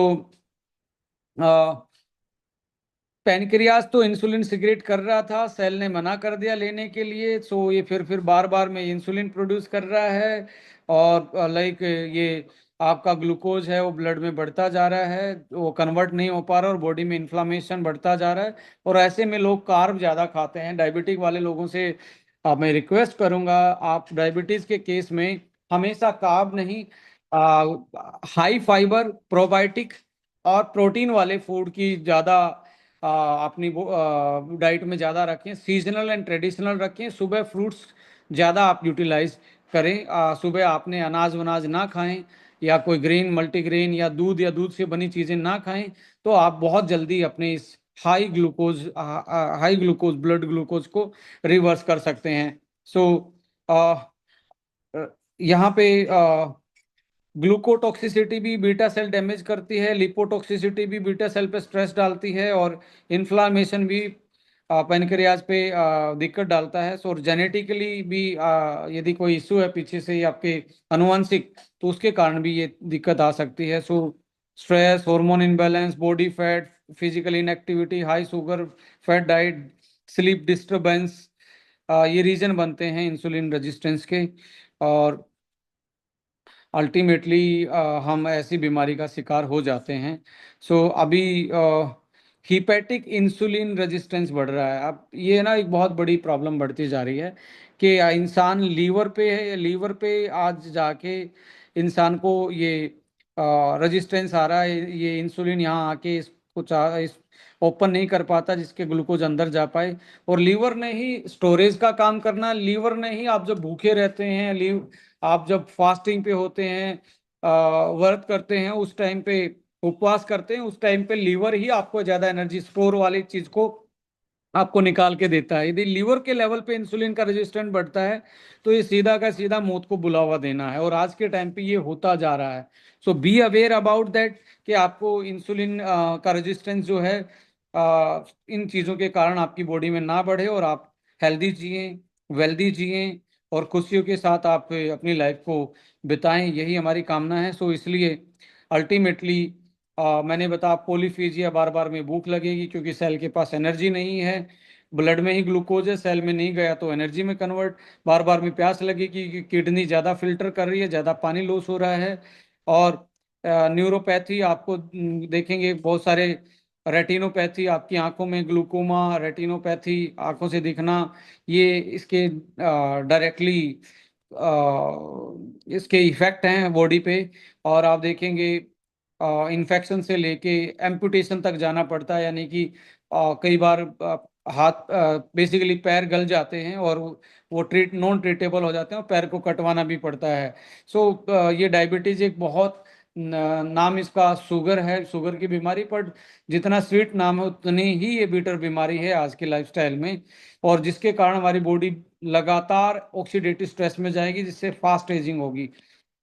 पैनक्रियास तो इंसुलिन सिक्रेट कर रहा था, सेल ने मना कर दिया लेने के लिए। सो ये फिर बार बार में इंसुलिन प्रोड्यूस कर रहा है और लाइक ये आपका ग्लूकोज है वो ब्लड में बढ़ता जा रहा है, वो कन्वर्ट नहीं हो पा रहा और बॉडी में इन्फ्लामेशन बढ़ता जा रहा है। और ऐसे में लोग कार्ब ज़्यादा खाते हैं। डायबिटिक वाले लोगों से मैं रिक्वेस्ट करूंगा, आप डायबिटीज़ के केस में हमेशा कार्ब नहीं, हाई फाइबर, प्रोबायोटिक और प्रोटीन वाले फूड की ज़्यादा अपनी डाइट में ज़्यादा रखें। सीजनल एंड ट्रेडिशनल रखें। सुबह फ्रूट्स ज़्यादा आप यूटिलाइज करें। सुबह आपने अनाज वनाज ना खाएं, या कोई ग्रेन, मल्टीग्रेन या दूध से बनी चीज़ें ना खाएं, तो आप बहुत जल्दी अपने इस हाई ग्लूकोज ब्लड ग्लूकोज को रिवर्स कर सकते हैं। सो यहाँ पे ग्लूकोटॉक्सिसिटी भी बीटा सेल डैमेज करती है, लिपोटॉक्सिसिटी भी बीटा सेल पे स्ट्रेस डालती है, और इन्फ्लामेशन भी पैनक्रियाज पे दिक्कत डालता है। सो जेनेटिकली भी यदि कोई इश्यू है पीछे से ही आपके अनुवांशिक, तो उसके कारण भी ये दिक्कत आ सकती है। So stress, hormone imbalance, body fat, physical inactivity, high sugar fat diet, sleep disturbance, ये रीजन बनते हैं इंसुलिन रेजिस्टेंस के। और अल्टीमेटली हम ऐसी बीमारी का शिकार हो जाते हैं। सो अभी हीपेटिक इंसुलिन रेजिस्टेंस बढ़ रहा है। अब ये ना एक बहुत बड़ी प्रॉब्लम बढ़ती जा रही है कि इंसान लीवर पे है, लीवर पे आज जाके इंसान को ये रेजिस्टेंस आ रहा है। ये इंसुलिन यहाँ आके इस ओपन नहीं कर पाता जिसके ग्लूकोज अंदर जा पाए। और लीवर ने ही स्टोरेज का काम करना, लीवर ने ही, आप जब भूखे रहते हैं, आप जब फास्टिंग पे होते हैं, व्रत करते हैं, उस टाइम पे उपवास करते हैं, उस टाइम पे लीवर ही आपको ज्यादा एनर्जी स्टोर वाली चीज को आपको निकाल के देता है। यदि लीवर के लेवल पे इंसुलिन का रेजिस्टेंस बढ़ता है तो ये सीधा का सीधा मौत को बुलावा देना है, और आज के टाइम पे ये होता जा रहा है। सो बी अवेयर अबाउट दैट कि आपको इंसुलिन का रेजिस्टेंस जो है इन चीज़ों के कारण आपकी बॉडी में ना बढ़े, और आप हेल्दी जिए, वेल्दी जिए, और खुशियों के साथ आप अपनी लाइफ को बिताएं, यही हमारी कामना है। सो इसलिए अल्टीमेटली मैंने बताया, पॉलीफेजिया, बार बार में भूख लगेगी क्योंकि सेल के पास एनर्जी नहीं है। ब्लड में ही ग्लूकोज है, सेल में नहीं गया तो एनर्जी में कन्वर्ट। बार बार में प्यास लगेगी कि किडनी ज़्यादा फिल्टर कर रही है, ज़्यादा पानी लॉस हो रहा है। और न्यूरोपैथी आपको देखेंगे बहुत सारे, रेटिनोपैथी, आपकी आंखों में ग्लूकोमा, रेटिनोपैथी, आंखों से दिखना, ये इसके डायरेक्टली इसके इफेक्ट हैं बॉडी पे। और आप देखेंगे इन्फेक्शन से लेके एम्पुटेशन तक जाना पड़ता है, यानी कि कई बार हाथ, बेसिकली पैर गल जाते हैं और वो नॉन ट्रीटेबल हो जाते हैं और पैर को कटवाना भी पड़ता है। सो ये डायबिटीज एक बहुत नाम इसका शुगर है, शुगर की बीमारी, पर जितना स्वीट नाम है उतनी ही ये बीटर बीमारी है आज के लाइफस्टाइल में, और जिसके कारण हमारी बॉडी लगातार ऑक्सीडेटिव स्ट्रेस में जाएगी, जिससे फास्ट एजिंग होगी,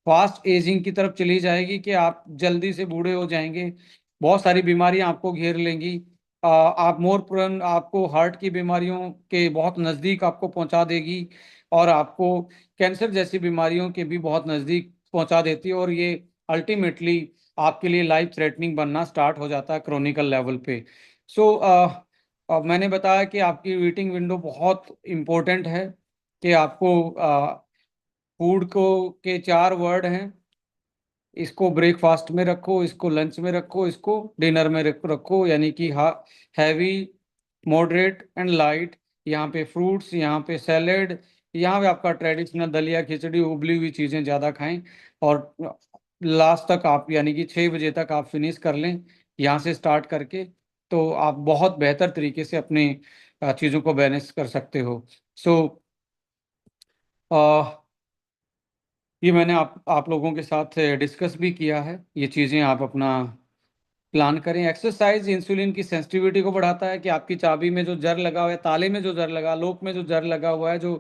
फास्ट एजिंग की तरफ चली जाएगी कि आप जल्दी से बूढ़े हो जाएंगे। बहुत सारी बीमारियां आपको घेर लेंगी। आप मोर प्रोन, आपको हार्ट की बीमारियों के बहुत नज़दीक आपको पहुंचा देगी, और आपको कैंसर जैसी बीमारियों के भी बहुत नज़दीक पहुंचा देती है। और ये अल्टीमेटली आपके लिए लाइफ थ्रेटनिंग बनना स्टार्ट हो जाता है क्रोनिकल लेवल पे। सो अब मैंने बताया कि आपकी ईटिंग विंडो बहुत इम्पोर्टेंट है, कि आपको फूड को के 4 वर्ड हैं, इसको ब्रेकफास्ट में रखो, इसको लंच में रखो, इसको डिनर में रखो, यानी कि हैवी, मॉडरेट एंड लाइट। यहाँ पे फ्रूट्स, यहाँ पे सैलेड, यहाँ पे आपका ट्रेडिशनल दलिया खिचड़ी, उबली हुई चीज़ें ज़्यादा खाएं। और लास्ट तक आप, यानी कि 6 बजे तक आप फिनिश कर लें यहाँ से स्टार्ट करके, तो आप बहुत बेहतर तरीके से अपने चीज़ों को बैलेंस कर सकते हो। सो ये मैंने आप लोगों के साथ डिस्कस भी किया है। ये चीज़ें आप अपना प्लान करें। एक्सरसाइज इंसुलिन की सेंसिटिविटी को बढ़ाता है, कि आपकी चाबी में जो जर लगा हुआ है, ताले में जो जर लगा, लॉक में जो जर लगा हुआ है, जो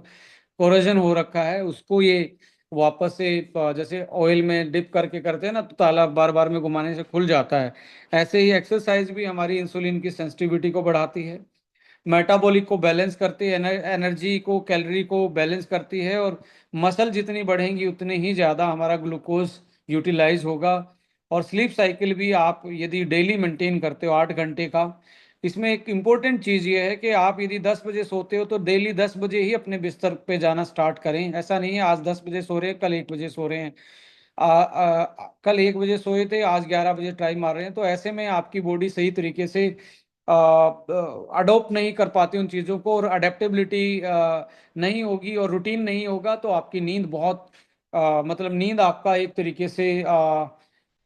कोरोजन हो रखा है, उसको ये वापस से जैसे ऑयल में डिप करके करते हैं ना, तो ताला बार बार में घुमाने से खुल जाता है। ऐसे ही एक्सरसाइज भी हमारी इंसुलिन की सेंसिटिविटी को बढ़ाती है, मेटाबॉलिक को बैलेंस करती है, एनर्जी को, कैलोरी को बैलेंस करती है। और मसल जितनी बढ़ेंगी उतने ही ज़्यादा हमारा ग्लूकोज यूटिलाइज होगा। और स्लीप साइकिल भी आप यदि डेली मेंटेन करते हो 8 घंटे का, इसमें एक इम्पोर्टेंट चीज़ ये है कि आप यदि 10 बजे सोते हो तो डेली 10 बजे ही अपने बिस्तर पे जाना स्टार्ट करें। ऐसा नहीं है आज 10 बजे सो रहे हैं, कल 1 बजे सो रहे हैं, कल 1 बजे सोए थे, आज 11 बजे ट्राई मार रहे हैं, तो ऐसे में आपकी बॉडी सही तरीके से अडोप्ट नहीं कर पाती उन चीज़ों को, और अडेप्टेबिलिटी नहीं होगी, और रूटीन नहीं होगा, तो आपकी नींद बहुत मतलब नींद आपका एक तरीके से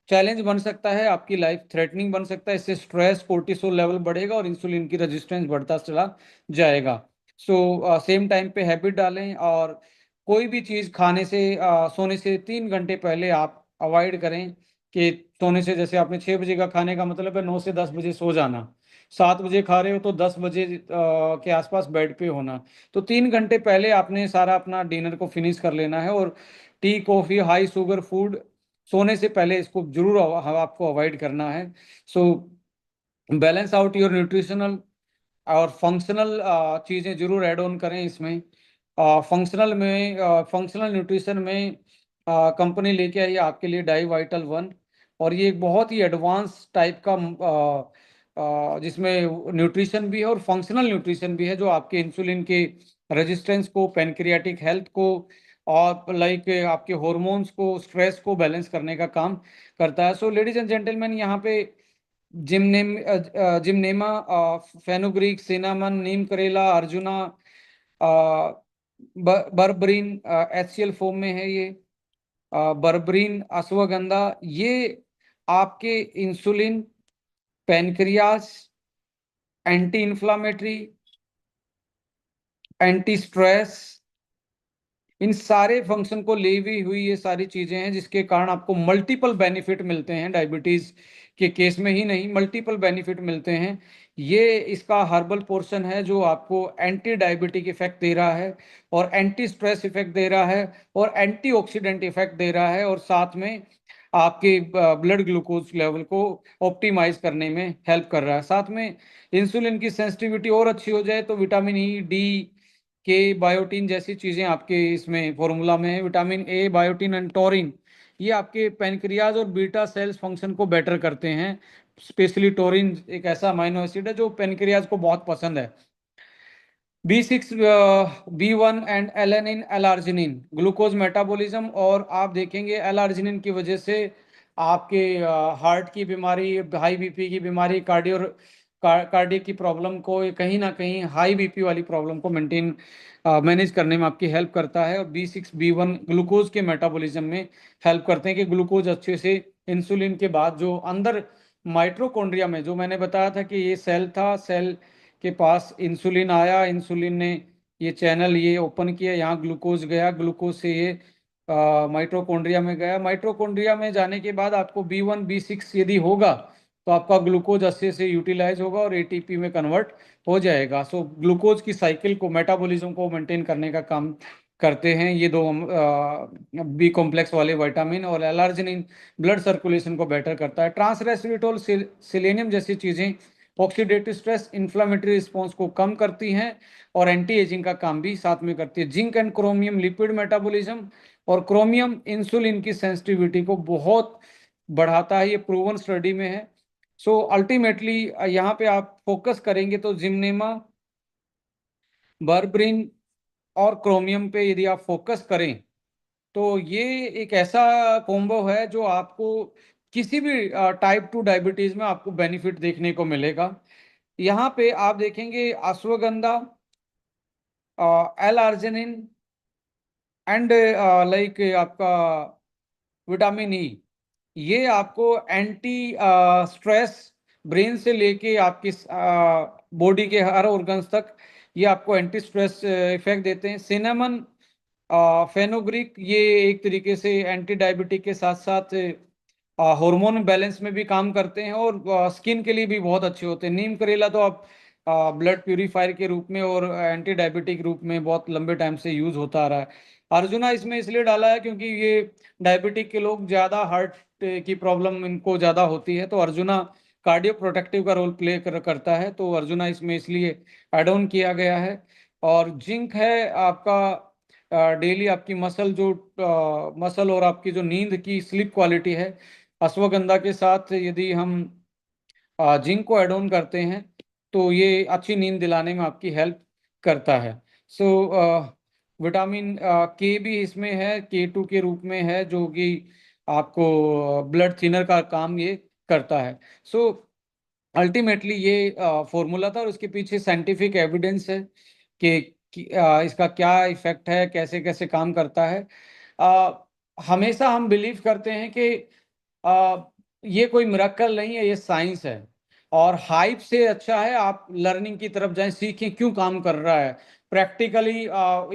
चैलेंज बन सकता है, आपकी लाइफ थ्रेटनिंग बन सकता है। इससे स्ट्रेस, कोर्टिसोल लेवल बढ़ेगा और इंसुलिन की रेजिस्टेंस बढ़ता चला जाएगा। सो सेम टाइम पे हैबिट डालें, और कोई भी चीज़ खाने से, सोने से 3 घंटे पहले आप अवॉइड करें, कि सोने से, जैसे आपने 6 बजे का खाने का मतलब है 9 से 10 बजे सो जाना, 7 बजे खा रहे हो तो 10 बजे के आसपास बेड पे होना। तो 3 घंटे पहले आपने सारा अपना डिनर को फिनिश कर लेना है। और tea coffee high sugar food सोने से पहले इसको जरूर आपको अवॉइड करना है। So balance out your nutritional और फंक्शनल चीज़ें जरूर ऐड ऑन करें इसमें। फंक्शनल न्यूट्रिशन में कंपनी लेके आई है आपके लिए डाई वाइटल वन। और ये एक बहुत ही एडवांस टाइप का जिसमें न्यूट्रिशन भी है और फंक्शनल न्यूट्रिशन भी है, जो आपके इंसुलिन के रेजिस्टेंस को, पेनक्रियाटिक हेल्थ को और लाइक आपके हॉर्मोन्स को, स्ट्रेस को बैलेंस करने का काम करता है। सो लेडीज एंड जेंटलमैन, यहाँ पे जिमनेमा, फेनुग्रीक, सिनामन, नीम करेला, अर्जुना, बर्बरीन HCl फॉर्म में है ये, बर्बरीन, अश्वगंधा, ये आपके insulin, pancreas, anti inflammatory, anti stress, इन सारे फंक्शन को ले हुई हुई ये सारी चीजें हैं, जिसके कारण आपको मल्टीपल बेनिफिट मिलते हैं। डायबिटीज के केस में ही नहीं, मल्टीपल बेनिफिट मिलते हैं। ये इसका हर्बल पोर्शन है जो आपको एंटी डायबिटिक इफेक्ट दे रहा है, और एंटी स्ट्रेस इफेक्ट दे रहा है, और एंटीऑक्सीडेंट इफेक्ट दे रहा है, और साथ में आपके ब्लड ग्लूकोज लेवल को ऑप्टिमाइज करने में हेल्प कर रहा है। साथ में इंसुलिन की सेंसिटिविटी और अच्छी हो जाए तो विटामिन ई, डी, के, बायोटीन जैसी चीजें आपके इसमें फॉर्मूला में है। Vitamin A, biotin and Turin, ये आपके पैनक्रियाज और बीटा सेल्स फंक्शन को बेटर करते हैं। स्पेशली टोरिन एक ऐसा अमाइनो एसिड है जो पैनक्रियाज को बहुत पसंद है। B6, B1 and alanine, L-arginine, glucose metabolism. और आप देखेंगे एलार्जिनिन की वजह से आपके हार्ट की बीमारी, हाई बीपी की बीमारी, कार्डियक की प्रॉब्लम को, कहीं ना कहीं हाई बीपी वाली प्रॉब्लम को मैनेज करने में आपकी हेल्प करता है। और B6, B1 ग्लूकोज के मेटाबॉलिज्म में हेल्प करते हैं कि ग्लूकोज अच्छे से इंसुलिन के बाद जो अंदर माइटोकॉन्ड्रिया में, जो मैंने बताया था कि ये सेल था, सेल के पास इंसुलिन आया, इंसुलिन ने ये चैनल ये ओपन किया, यहाँ ग्लूकोज गया, ग्लूकोज से ये माइटोकॉन्ड्रिया में गया, माइटोकॉन्ड्रिया में जाने के बाद आपको B1, B6 यदि होगा तो आपका ग्लूकोज अच्छे से यूटिलाइज होगा और ATP में कन्वर्ट हो जाएगा। सो ग्लूकोज की साइकिल को, मेटाबॉलिज्म को मेंटेन करने का काम करते हैं ये दो बी कॉम्प्लेक्स वाले विटामिन। और एलार्जिनिन ब्लड सर्कुलेशन को बेटर करता है। ट्रांस रेस्वेरेट्रोल, सेलेनियम जैसी चीजें ऑक्सीडेटिव स्ट्रेस, इन्फ्लामेटरी रिस्पॉन्स को कम करती हैं और एंटी एजिंग का काम भी साथ में करती है। Zinc and chromium lipid metabolism, और क्रोमियम इंसुलिन की सेंसिटिविटी को बहुत बढ़ाता है, ये प्रूवन स्टडी में है। सो अल्टीमेटली यहाँ पे आप फोकस करेंगे तो जिमनेमा, बर्बरिन और क्रोमियम पे यदि आप फोकस करें तो ये एक ऐसा कॉम्बो है जो आपको किसी भी टाइप 2 डायबिटीज में आपको बेनिफिट देखने को मिलेगा। यहाँ पे आप देखेंगे ashwagandha, L arginine and like आपका विटामिन ई, ये आपको एंटी स्ट्रेस, ब्रेन से लेके आपकी बॉडी के हर ऑर्गन्स तक ये आपको एंटी स्ट्रेस इफेक्ट देते हैं। सिनेमन, फेनोग्रीक, ये एक तरीके से एंटी डायबिटिक के साथ साथ हार्मोन बैलेंस में भी काम करते हैं और स्किन के लिए भी बहुत अच्छे होते हैं। नीम करेला तो आप ब्लड प्यूरिफायर के रूप में और एंटी डायबिटिक रूप में बहुत लंबे टाइम से यूज होता आ रहा है। अर्जुना इसमें इसलिए डाला है क्योंकि ये डायबिटिक के लोग ज्यादा, हार्ट की प्रॉब्लम इनको ज्यादा होती है, तो अर्जुना कार्डियो प्रोटेक्टिव का रोल प्ले करता है, तो अर्जुना इसमें इसलिए एड ऑन किया गया है। और जिंक है आपका डेली आपकी मसल और आपकी जो नींद की स्लीप क्वालिटी है, अश्वगंधा के साथ यदि हम जिंक को ऐड ऑन करते हैं तो ये अच्छी नींद दिलाने में आपकी हेल्प करता है। सो विटामिन के भी इसमें है, K2 के रूप में है, जो कि आपको ब्लड थिनर का काम ये करता है। सो अल्टीमेटली ये फॉर्मूला था और उसके पीछे साइंटिफिक एविडेंस है कि इसका क्या इफेक्ट है, कैसे कैसे काम करता है। अ, हमेशा हम बिलीव करते हैं कि ये कोई मिरेकल नहीं है, ये साइंस है। और हाइप से अच्छा है आप लर्निंग की तरफ जाएं, सीखें क्यों काम कर रहा है, प्रैक्टिकली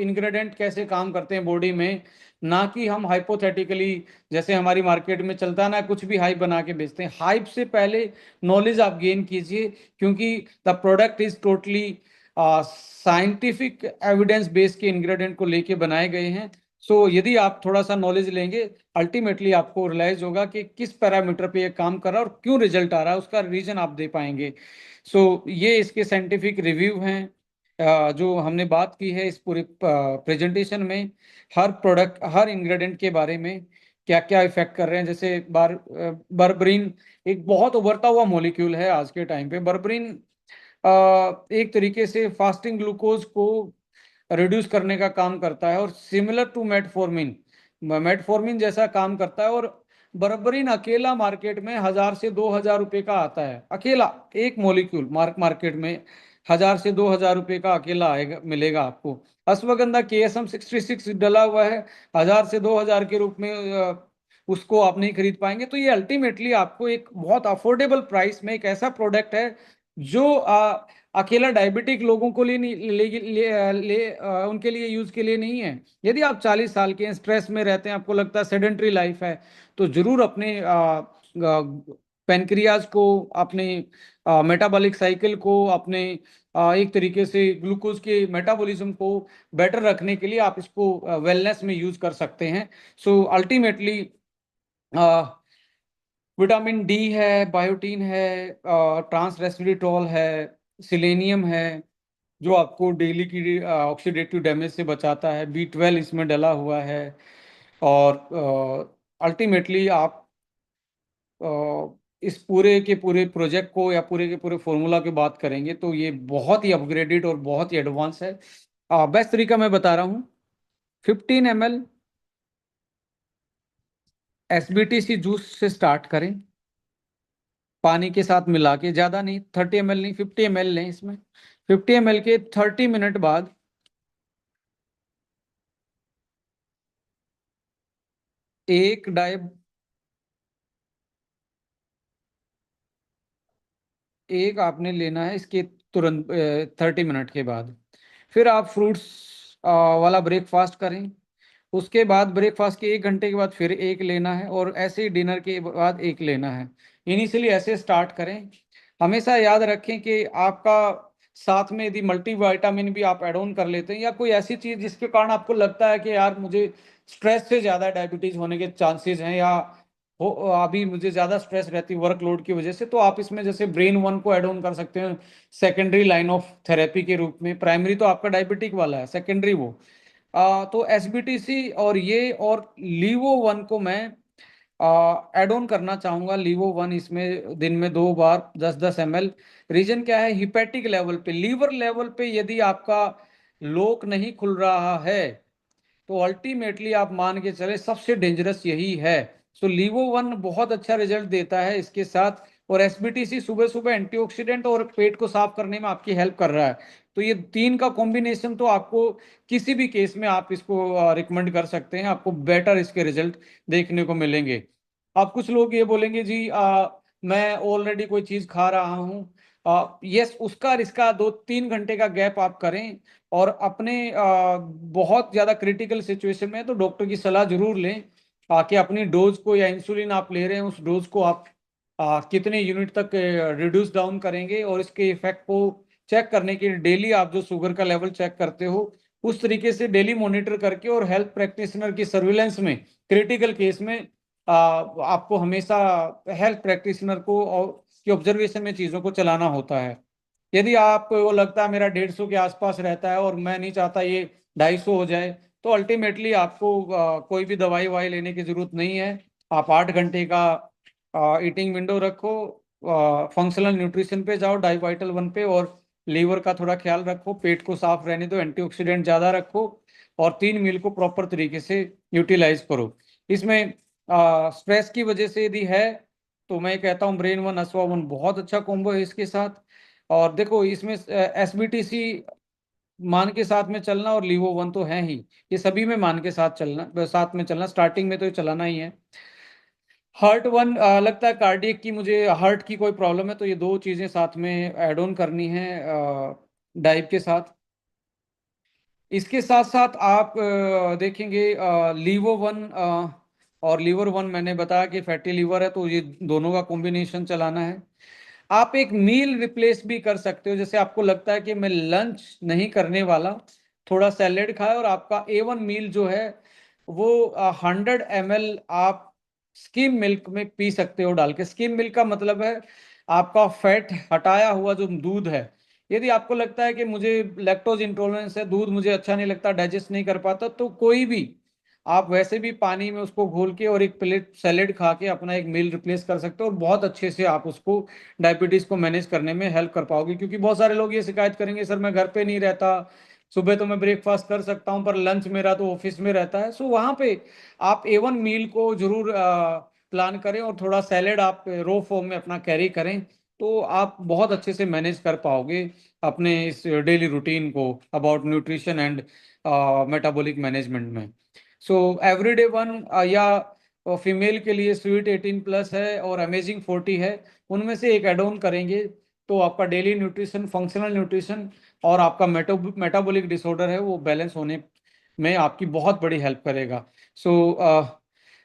इंग्रेडिएंट कैसे काम करते हैं बॉडी में, ना कि हम हाइपोथेटिकली जैसे हमारी मार्केट में चलता है ना, कुछ भी हाइप बना के बेचते हैं। हाइप से पहले नॉलेज आप गेन कीजिए, क्योंकि the product is totally scientific evidence base के इंग्रेडिएंट को लेके बनाए गए हैं। सो यदि आप थोड़ा सा नॉलेज लेंगे, अल्टीमेटली आपको रियलाइज होगा कि किस पैरामीटर पे ये काम कर रहा है और क्यों रिजल्ट आ रहा है, उसका रीजन आप दे पाएंगे। सो ये इसके साइंटिफिक रिव्यू हैं जो हमने बात की है इस पूरे प्रेजेंटेशन में। हर प्रोडक्ट, हर इंग्रेडिएंट के बारे में क्या क्या इफेक्ट कर रहे हैं। जैसे बर्बरीन एक बहुत उभरता हुआ मॉलिक्यूल है आज के टाइम पे। बर्बरीन एक तरीके से फास्टिंग ग्लूकोज को रिड्यूस करने का काम करता है, और सिमिलर टू मेटफॉर्मिन, मेटफॉर्मिन जैसा काम करता है। और बर्बरीन अकेला मार्केट में 1,000 से 2,000 रुपए का आता है, अकेला एक मॉलिक्यूल मार्केट में 1,000 से 2,000 रुपए का अकेला आएगा, मिलेगा आपको। अश्वगंधा KSM 66 डला हुआ है, 1,000 से 2,000 के रूप में उसको आप नहीं खरीद पाएंगे। तो ये अल्टीमेटली आपको एक बहुत अफोर्डेबल प्राइस में एक ऐसा प्रोडक्ट है जो अकेला डायबिटिक लोगों को लिए नहीं, उनके लिए यूज के लिए नहीं है। यदि आप 40 साल के हैं, स्ट्रेस में रहते हैं, आपको लगता है सेडेंट्री लाइफ है, तो जरूर अपने पेनक्रियाज को, अपने मेटाबॉलिक साइकिल को, अपने एक तरीके से ग्लूकोज के मेटाबॉलिज्म को बेटर रखने के लिए आप इसको वेलनेस में यूज कर सकते हैं। सो अल्टीमेटली विटामिन डी है, बायोटीन है, ट्रांस रेस्वेरेट्रॉल है, सिलेनियम है, जो आपको डेली की ऑक्सीडेटिव डैमेज से बचाता है। B12 इसमें डला हुआ है। और अल्टीमेटली आप इस पूरे के पूरे प्रोजेक्ट को या पूरे के पूरे फॉर्मूला की बात करेंगे तो ये बहुत ही अपग्रेडेड और बहुत ही एडवांस है। बेस्ट तरीका मैं बता रहा हूँ, 15 ml SBTC जूस से स्टार्ट करें, पानी के साथ मिला के, ज्यादा नहीं, 30 ml नहीं, 50 ml लें इसमें। 50 ml के 30 मिनट बाद एक डाई एक आपने लेना है इसके तुरंत 30 मिनट के बाद। फिर आप फ्रूट्स वाला ब्रेकफास्ट करें। उसके बाद ब्रेकफास्ट के 1 घंटे के बाद फिर एक लेना है, और ऐसे ही डिनर के बाद एक लेना है। इनिशियली ऐसे स्टार्ट करें। हमेशा याद रखें कि आपका साथ में यदि मल्टीविटामिन भी आप ऐड ऑन कर लेते हैं, या कोई ऐसी चीज जिसके कारण आपको लगता है कि यार मुझे स्ट्रेस से ज्यादा डायबिटीज होने के चांसेस हैं, या हो अभी मुझे ज्यादा स्ट्रेस रहती है वर्कलोड की वजह से, तो आप इसमें जैसे ब्रेन 1 को ऐड ऑन कर सकते हैं सेकेंडरी लाइन ऑफ थेरेपी के रूप में। प्राइमरी तो आपका डायबिटिक वाला है, सेकेंडरी वो तो SBTC और ये और लीवो 1 को मैं ऐड ऑन करना चाहूंगा। लीवो 1 इसमें दिन में 2 बार 10-10 ml। रीजन क्या है, हिपेटिक लेवल पे, लीवर लेवल पे यदि आपका लोक नहीं खुल रहा है तो अल्टीमेटली आप मान के चले सबसे डेंजरस यही है। सो लीवो 1 बहुत अच्छा रिजल्ट देता है इसके साथ। और SBTC सुबह सुबह एंटीऑक्सीडेंट और पेट को साफ करने में आपकी हेल्प कर रहा है। तो ये तीन का कॉम्बिनेशन तो आपको किसी भी केस में आप इसको रिकमेंड कर सकते हैं, आपको बेटर इसके रिजल्ट देखने को मिलेंगे। अब कुछ लोग ये बोलेंगे जी मैं ऑलरेडी कोई चीज खा रहा हूँ। यस, उसका और इसका 2-3 घंटे का गैप आप करें, और अपने बहुत ज्यादा क्रिटिकल सिचुएशन में है तो डॉक्टर की सलाह जरूर लें कि अपनी डोज को, या इंसुलिन आप ले रहे हैं उस डोज को आप कितने यूनिट तक रिड्यूस डाउन करेंगे, और इसके इफेक्ट को चेक करने के लिए डेली आप जो शुगर का लेवल चेक करते हो उस तरीके से डेली मॉनिटर करके, और हेल्थ प्रैक्टिशनर की सर्विलेंस में क्रिटिकल केस में आपको हमेशा हेल्थ प्रैक्टिशनर को और की ऑब्जर्वेशन में चीजों को चलाना होता है। यदि आपको लगता है मेरा 150 के आसपास रहता है और मैं नहीं चाहता ये 250 हो जाए, तो अल्टीमेटली आपको कोई भी दवाई वाई लेने की जरूरत नहीं है। आप 8 घंटे का ईटिंग विंडो रखो, फंक्शनल न्यूट्रिशन पे जाओ, डाइवाइटल 1 पे, और लीवर का थोड़ा ख्याल रखो, पेट को साफ रहने दो, एंटीऑक्सीडेंट ज्यादा रखो, और 3 मील को प्रॉपर तरीके से यूटिलाइज करो। इसमें स्ट्रेस की वजह से यदि है तो मैं कहता हूँ ब्रेन 1 अश्वा 1 बहुत अच्छा कॉम्बो है इसके साथ। और देखो इसमें SBTC मान के साथ में चलना और लीवो 1 तो है ही, ये सभी में मान के साथ चलना, साथ में चलना, स्टार्टिंग में तो ये चलाना ही है। हार्ट वन लगता है कार्डियक की, मुझे हार्ट की कोई प्रॉब्लम है तो ये दो चीज़ें साथ में ऐड ऑन करनी है डाइव के साथ। इसके साथ साथ आप देखेंगे लीवो वन और लीवर वन, मैंने बताया कि फैटी लीवर है तो ये दोनों का कॉम्बिनेशन चलाना है। आप एक मील रिप्लेस भी कर सकते हो, जैसे आपको लगता है कि मैं लंच नहीं करने वाला, थोड़ा सैलेड खाए और आपका A1 मील जो है वो 100 ml आप स्किम मिल्क में पी सकते हो डाल के। स्किम मिल्क का मतलब है आपका फैट हटाया हुआ जो दूध है। यदि आपको लगता है कि मुझे लैक्टोज इंटॉलरेंस है, दूध मुझे अच्छा नहीं लगता, डाइजेस्ट नहीं कर पाता, तो कोई भी आप वैसे भी पानी में उसको घोल के और एक प्लेट सैलेड खा के अपना एक मील रिप्लेस कर सकते हो और बहुत अच्छे से आप उसको डायबिटीज को मैनेज करने में हेल्प कर पाओगे। क्योंकि बहुत सारे लोग ये शिकायत करेंगे, सर मैं घर पे नहीं रहता, सुबह तो मैं ब्रेकफास्ट कर सकता हूँ पर लंच मेरा तो ऑफिस में रहता है। सो वहाँ पे आप A1 मील को जरूर प्लान करें और थोड़ा सैलेड आप रो फॉर्म में अपना कैरी करें, तो आप बहुत अच्छे से मैनेज कर पाओगे अपने इस डेली रूटीन को about nutrition and metabolic management में। सो एवरीडे वन या फीमेल के लिए स्वीट 18+ है और अमेजिंग 40 है, उनमें से एक एड ऑन करेंगे तो आपका डेली न्यूट्रिशन, फंक्शनल न्यूट्रिशन और आपका मेटाबॉलिक डिसऑर्डर है वो बैलेंस होने में आपकी बहुत बड़ी हेल्प करेगा। So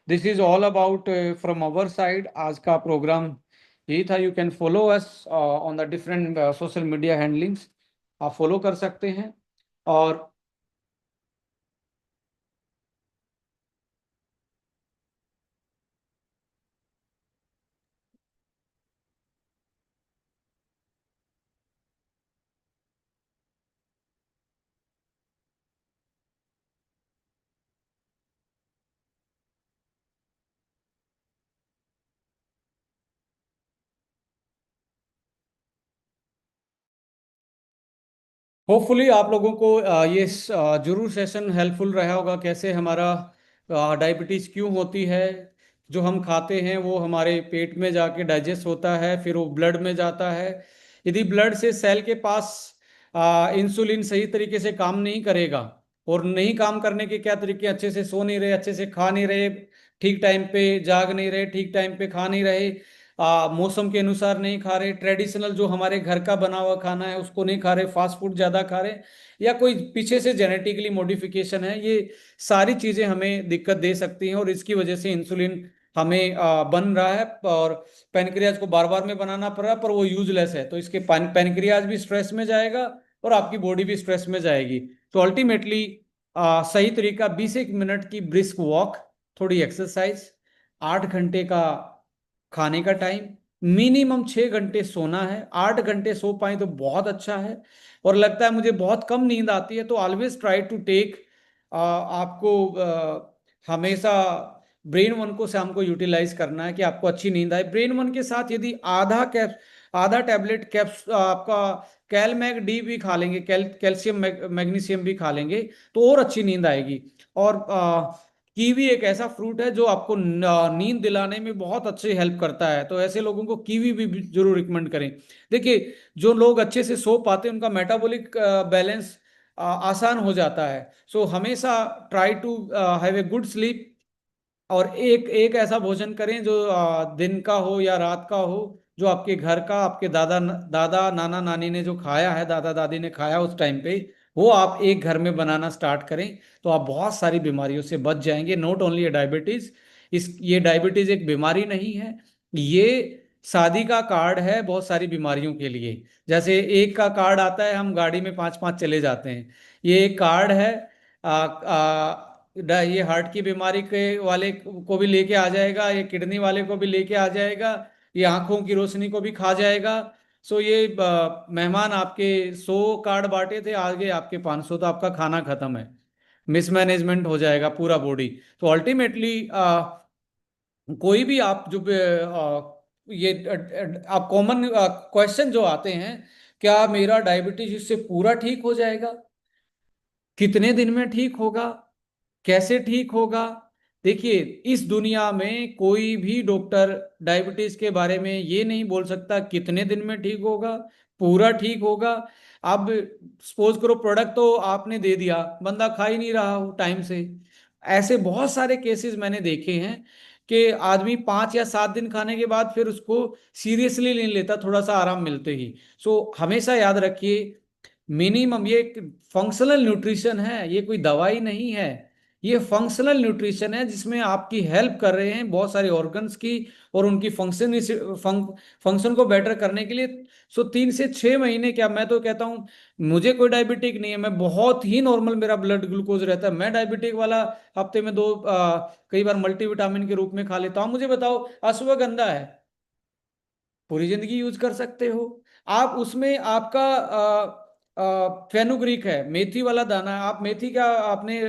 this is all about from our side. आज का प्रोग्राम यही था। You can follow us on the different social media handlings, आप फॉलो कर सकते हैं। और होपफुली आप लोगों को ये जरूर सेशन हेल्पफुल रहा होगा, कैसे हमारा डायबिटीज क्यों होती है। जो हम खाते हैं वो हमारे पेट में जाके डाइजेस्ट होता है, फिर वो ब्लड में जाता है। यदि ब्लड से सेल के पास इंसुलिन सही तरीके से काम नहीं करेगा, और नहीं काम करने के क्या तरीके, अच्छे से सो नहीं रहे, अच्छे से खा नहीं रहे, ठीक टाइम पे जाग नहीं रहे, ठीक टाइम पे खा नहीं रहे, मौसम के अनुसार नहीं खा रहे, ट्रेडिशनल जो हमारे घर का बना हुआ खाना है उसको नहीं खा रहे, फास्ट फूड ज्यादा खा रहे, या कोई पीछे से जेनेटिकली मॉडिफिकेशन है, ये सारी चीजें हमें दिक्कत दे सकती हैं और इसकी वजह से इंसुलिन हमें बन रहा है और पेनक्रियाज को बार बार में बनाना पड़ रहा है, पर वो यूजलेस है। तो इसके पेनक्रियाज भी स्ट्रेस में जाएगा और आपकी बॉडी भी स्ट्रेस में जाएगी। तो अल्टीमेटली सही तरीका 20 एक मिनट की ब्रिस्क वॉक, थोड़ी एक्सरसाइज, 8 घंटे का खाने का टाइम, मिनिमम 6 घंटे सोना है। 8 घंटे सो पाए तो बहुत अच्छा है। और लगता है मुझे बहुत कम नींद आती है, तो ऑलवेज ट्राई टू टेक, आपको हमेशा ब्रेन वन को शाम को यूटिलाइज करना है कि आपको अच्छी नींद आए। ब्रेन वन के साथ यदि आधा टैबलेट कैप्स आपका कैलमैग डी भी खा लेंगे, कैल्शियम मैग्नीशियम भी खा लेंगे, तो और अच्छी नींद आएगी। और कीवी एक ऐसा फ्रूट है जो आपको नींद दिलाने में बहुत अच्छी हेल्प करता है, तो ऐसे लोगों को कीवी भी जरूर रिकमेंड करें। देखिए, जो लोग अच्छे से सो पाते हैं उनका मेटाबॉलिक बैलेंस आसान हो जाता है। सो हमेशा try to have a good sleep, और एक एक ऐसा भोजन करें जो दिन का हो या रात का हो, जो आपके घर का, आपके दादा नाना नानी ने जो खाया है, दादा दादी ने खाया उस टाइम पे, वो आप एक घर में बनाना स्टार्ट करें, तो आप बहुत सारी बीमारियों से बच जाएंगे। नॉट ओनली डायबिटीज, ये डायबिटीज एक बीमारी नहीं है, ये शादी का कार्ड है बहुत सारी बीमारियों के लिए। जैसे एक का कार्ड आता है, हम गाड़ी में पांच पांच चले जाते हैं, ये एक कार्ड है। ये हार्ट की बीमारी के वाले को भी लेके आ जाएगा, ये किडनी वाले को भी लेके आ जाएगा, ये आंखों की रोशनी को भी खा जाएगा। सो ये मेहमान आपके 100 कार्ड बांटे थे, आगे आपके 500, तो आपका खाना खत्म है, मिसमैनेजमेंट हो जाएगा पूरा बॉडी। तो अल्टीमेटली कोई भी आप जो ये आप कॉमन क्वेश्चन जो आते हैं, क्या मेरा डायबिटीज इससे पूरा ठीक हो जाएगा, कितने दिन में ठीक होगा, कैसे ठीक होगा। देखिए, इस दुनिया में कोई भी डॉक्टर डायबिटीज के बारे में ये नहीं बोल सकता कितने दिन में ठीक होगा, पूरा ठीक होगा। अब सपोज करो प्रोडक्ट तो आपने दे दिया, बंदा खा ही नहीं रहा हो टाइम से। ऐसे बहुत सारे केसेस मैंने देखे हैं कि आदमी 5 या 7 दिन खाने के बाद फिर उसको सीरियसली नहीं लेता, थोड़ा सा आराम मिलते ही। सो हमेशा याद रखिए, मिनिमम ये फंक्शनल न्यूट्रिशन है, ये कोई दवाई नहीं है। ये फंक्शनल न्यूट्रिशन है जिसमें आपकी हेल्प कर रहे हैं बहुत सारे ऑर्गन्स की और उनकी फंक्शन को बेटर करने के लिए। सो 3 से 6 महीने, क्या मैं तो कहता हूँ, मुझे कोई डायबिटिक नहीं है, मैं बहुत ही नॉर्मल मेरा ब्लड ग्लूकोज रहता है, मैं डायबिटिक वाला हफ्ते में कई बार मल्टीविटामिन के रूप में खा लेता हूँ। मुझे बताओ, अश्वगंधा है, पूरी जिंदगी यूज कर सकते हो आप। उसमें आपका फेनुग्रीक है, मेथी वाला दाना है, आप मेथी का आपने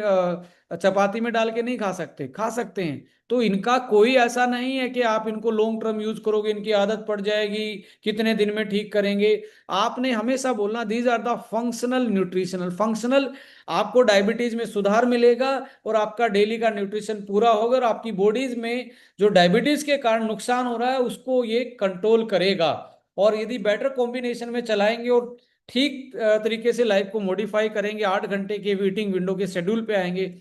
चपाती में डाल के नहीं खा सकते? खा सकते हैं। तो इनका कोई ऐसा नहीं है कि आप इनको लॉन्ग टर्म यूज करोगे इनकी आदत पड़ जाएगी, कितने दिन में ठीक करेंगे। आपने हमेशा बोलना these are the functional nutritional functional. आपको डायबिटीज में सुधार मिलेगा और आपका डेली का न्यूट्रिशन पूरा होगा और आपकी बॉडीज में जो डायबिटीज के कारण नुकसान हो रहा है उसको ये कंट्रोल करेगा। और यदि बेटर कॉम्बिनेशन में चलाएंगे और ठीक तरीके से लाइफ को मॉडिफाई करेंगे, 8 घंटे के ईटिंग विंडो के शेड्यूल पे आएंगे,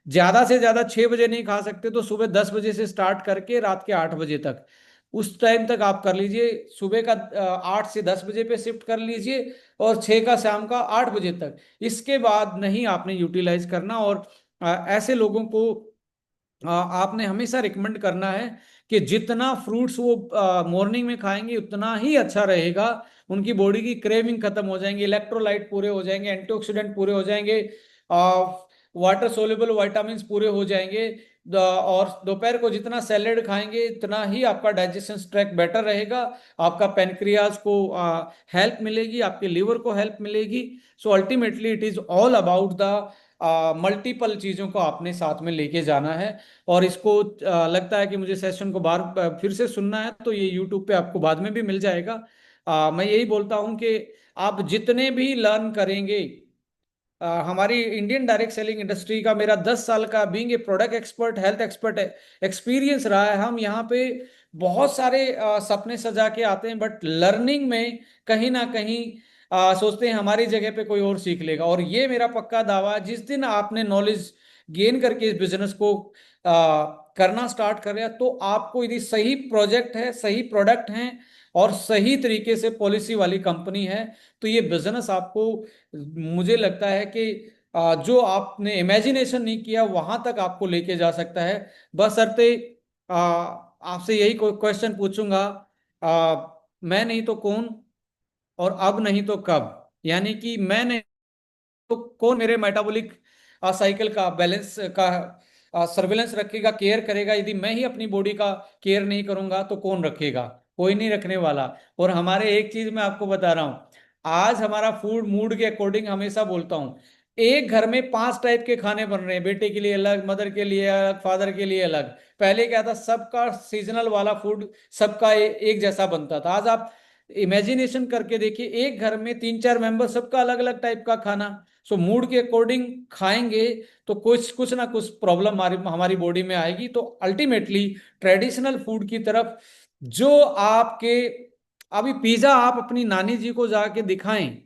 ज्यादा से ज्यादा 6 बजे नहीं खा सकते तो सुबह 10 बजे से स्टार्ट करके रात के 8 बजे तक, उस टाइम तक आप कर लीजिए। सुबह का 8 से 10 बजे पे शिफ्ट कर लीजिए और 6 का शाम का 8 बजे तक। इसके बाद नहीं आपने यूटिलाइज करना। और ऐसे लोगों को आपने हमेशा रिकमेंड करना है कि जितना फ्रूट्स वो मॉर्निंग में खाएंगे उतना ही अच्छा रहेगा। उनकी बॉडी की क्रेविंग खत्म हो जाएंगे, इलेक्ट्रोलाइट पूरे हो जाएंगे, एंटीऑक्सीडेंट पूरे हो जाएंगे, वाटर सोल्युबल विटामिन पूरे हो जाएंगे। और दोपहर को जितना सैलेड खाएंगे उतना ही आपका डाइजेशन ट्रैक बेटर रहेगा, आपका पेनक्रियाज को हेल्प मिलेगी, आपके लिवर को हेल्प मिलेगी। So ultimately it is all about the multiple चीजों को आपने साथ में लेके जाना है। और इसको लगता है कि मुझे सेशन को बार फिर से सुनना है तो ये यूट्यूब पे आपको बाद में भी मिल जाएगा। मैं यही बोलता हूं कि आप जितने भी लर्न करेंगे, हमारी इंडियन डायरेक्ट सेलिंग इंडस्ट्री का मेरा 10 साल का being a product expert, health expert experience रहा है। हम यहाँ पे बहुत सारे सपने सजा के आते हैं, बट लर्निंग में कहीं ना कहीं सोचते हैं हमारी जगह पे कोई और सीख लेगा। और ये मेरा पक्का दावा है, जिस दिन आपने नॉलेज गेन करके इस बिजनेस को करना स्टार्ट कर लिया तो आपको यदि सही प्रोजेक्ट है, सही प्रोडक्ट है और सही तरीके से पॉलिसी वाली कंपनी है तो ये बिजनेस आपको, मुझे लगता है कि जो आपने इमेजिनेशन नहीं किया वहां तक आपको लेके जा सकता है। बशर्ते आपसे यही कोई क्वेश्चन पूछूंगा, मैं नहीं तो कौन और अब नहीं तो कब, यानी कि मैं नहीं तो कौन मेरे मेटाबॉलिक साइकिल का बैलेंस का सर्विलेंस रखेगा, केयर करेगा। यदि मैं ही अपनी बॉडी का केयर नहीं करूंगा तो कौन रखेगा? कोई नहीं रखने वाला। और हमारे एक चीज मैं आपको बता रहा हूं, आज हमारा फूड मूड के अकॉर्डिंग, हमेशा बोलता हूं, एक घर में 5 टाइप के खाने बन रहे हैं, बेटे के लिए अलग, मदर के लिए अलग, फादर के लिए अलग। पहले क्या था, सबका सीजनल वाला फूड सबका एक जैसा बनता था। आज आप इमेजिनेशन करके देखिए, एक घर में 3 4 मेंबर, सबका अलग अलग टाइप का खाना। सो मूड के अकॉर्डिंग खाएंगे तो कुछ कुछ ना कुछ प्रॉब्लम हमारी हमारी बॉडी में आएगी। तो अल्टीमेटली ट्रेडिशनल फूड की तरफ जो आपके, अभी पिज्जा आप अपनी नानी जी को जाके दिखाएं,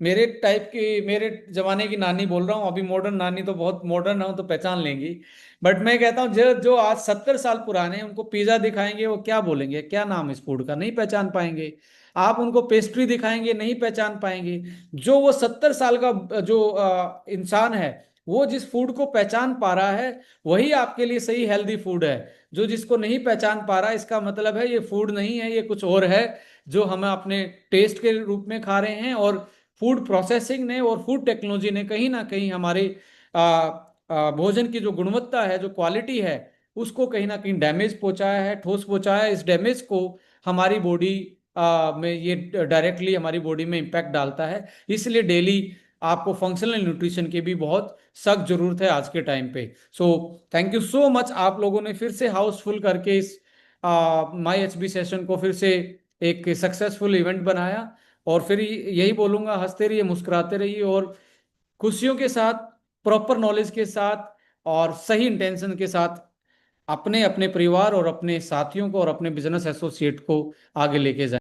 मेरे टाइप की, मेरे जमाने की नानी बोल रहा हूँ, अभी मॉडर्न नानी तो बहुत मॉडर्न हूँ तो पहचान लेंगी, बट मैं कहता हूँ जो जो आज 70 साल पुराने हैं उनको पिज्जा दिखाएंगे वो क्या बोलेंगे, क्या नाम इस फूड का, नहीं पहचान पाएंगे। आप उनको पेस्ट्री दिखाएंगे, नहीं पहचान पाएंगे। जो वो 70 साल का जो इंसान है, वो जिस फूड को पहचान पा रहा है वही आपके लिए सही हेल्दी फूड है। जो जिसको नहीं पहचान पा रहा, इसका मतलब है ये फूड नहीं है, ये कुछ और है जो हम अपने टेस्ट के रूप में खा रहे हैं। और फूड प्रोसेसिंग ने और फूड टेक्नोलॉजी ने कहीं ना कहीं हमारे भोजन की जो गुणवत्ता है, जो क्वालिटी है, उसको कहीं ना कहीं डैमेज पहुंचाया है, ठोस पहुंचाया है। इस डैमेज को हमारी बॉडी में ये डायरेक्टली हमारी बॉडी में इम्पैक्ट डालता है। इसलिए डेली आपको फंक्शनल न्यूट्रिशन की भी बहुत सख्त जरूरत है आज के टाइम पे। So thank you so much, आप लोगों ने फिर से हाउसफुल करके इस माई एचबी सेशन को फिर से एक सक्सेसफुल इवेंट बनाया। और फिर यही बोलूंगा, हंसते रहिए, मुस्कुराते रहिए और खुशियों के साथ, प्रॉपर नॉलेज के साथ और सही इंटेंशन के साथ अपने अपने परिवार और अपने साथियों को और अपने बिजनेस एसोसिएट को आगे लेके जाएं।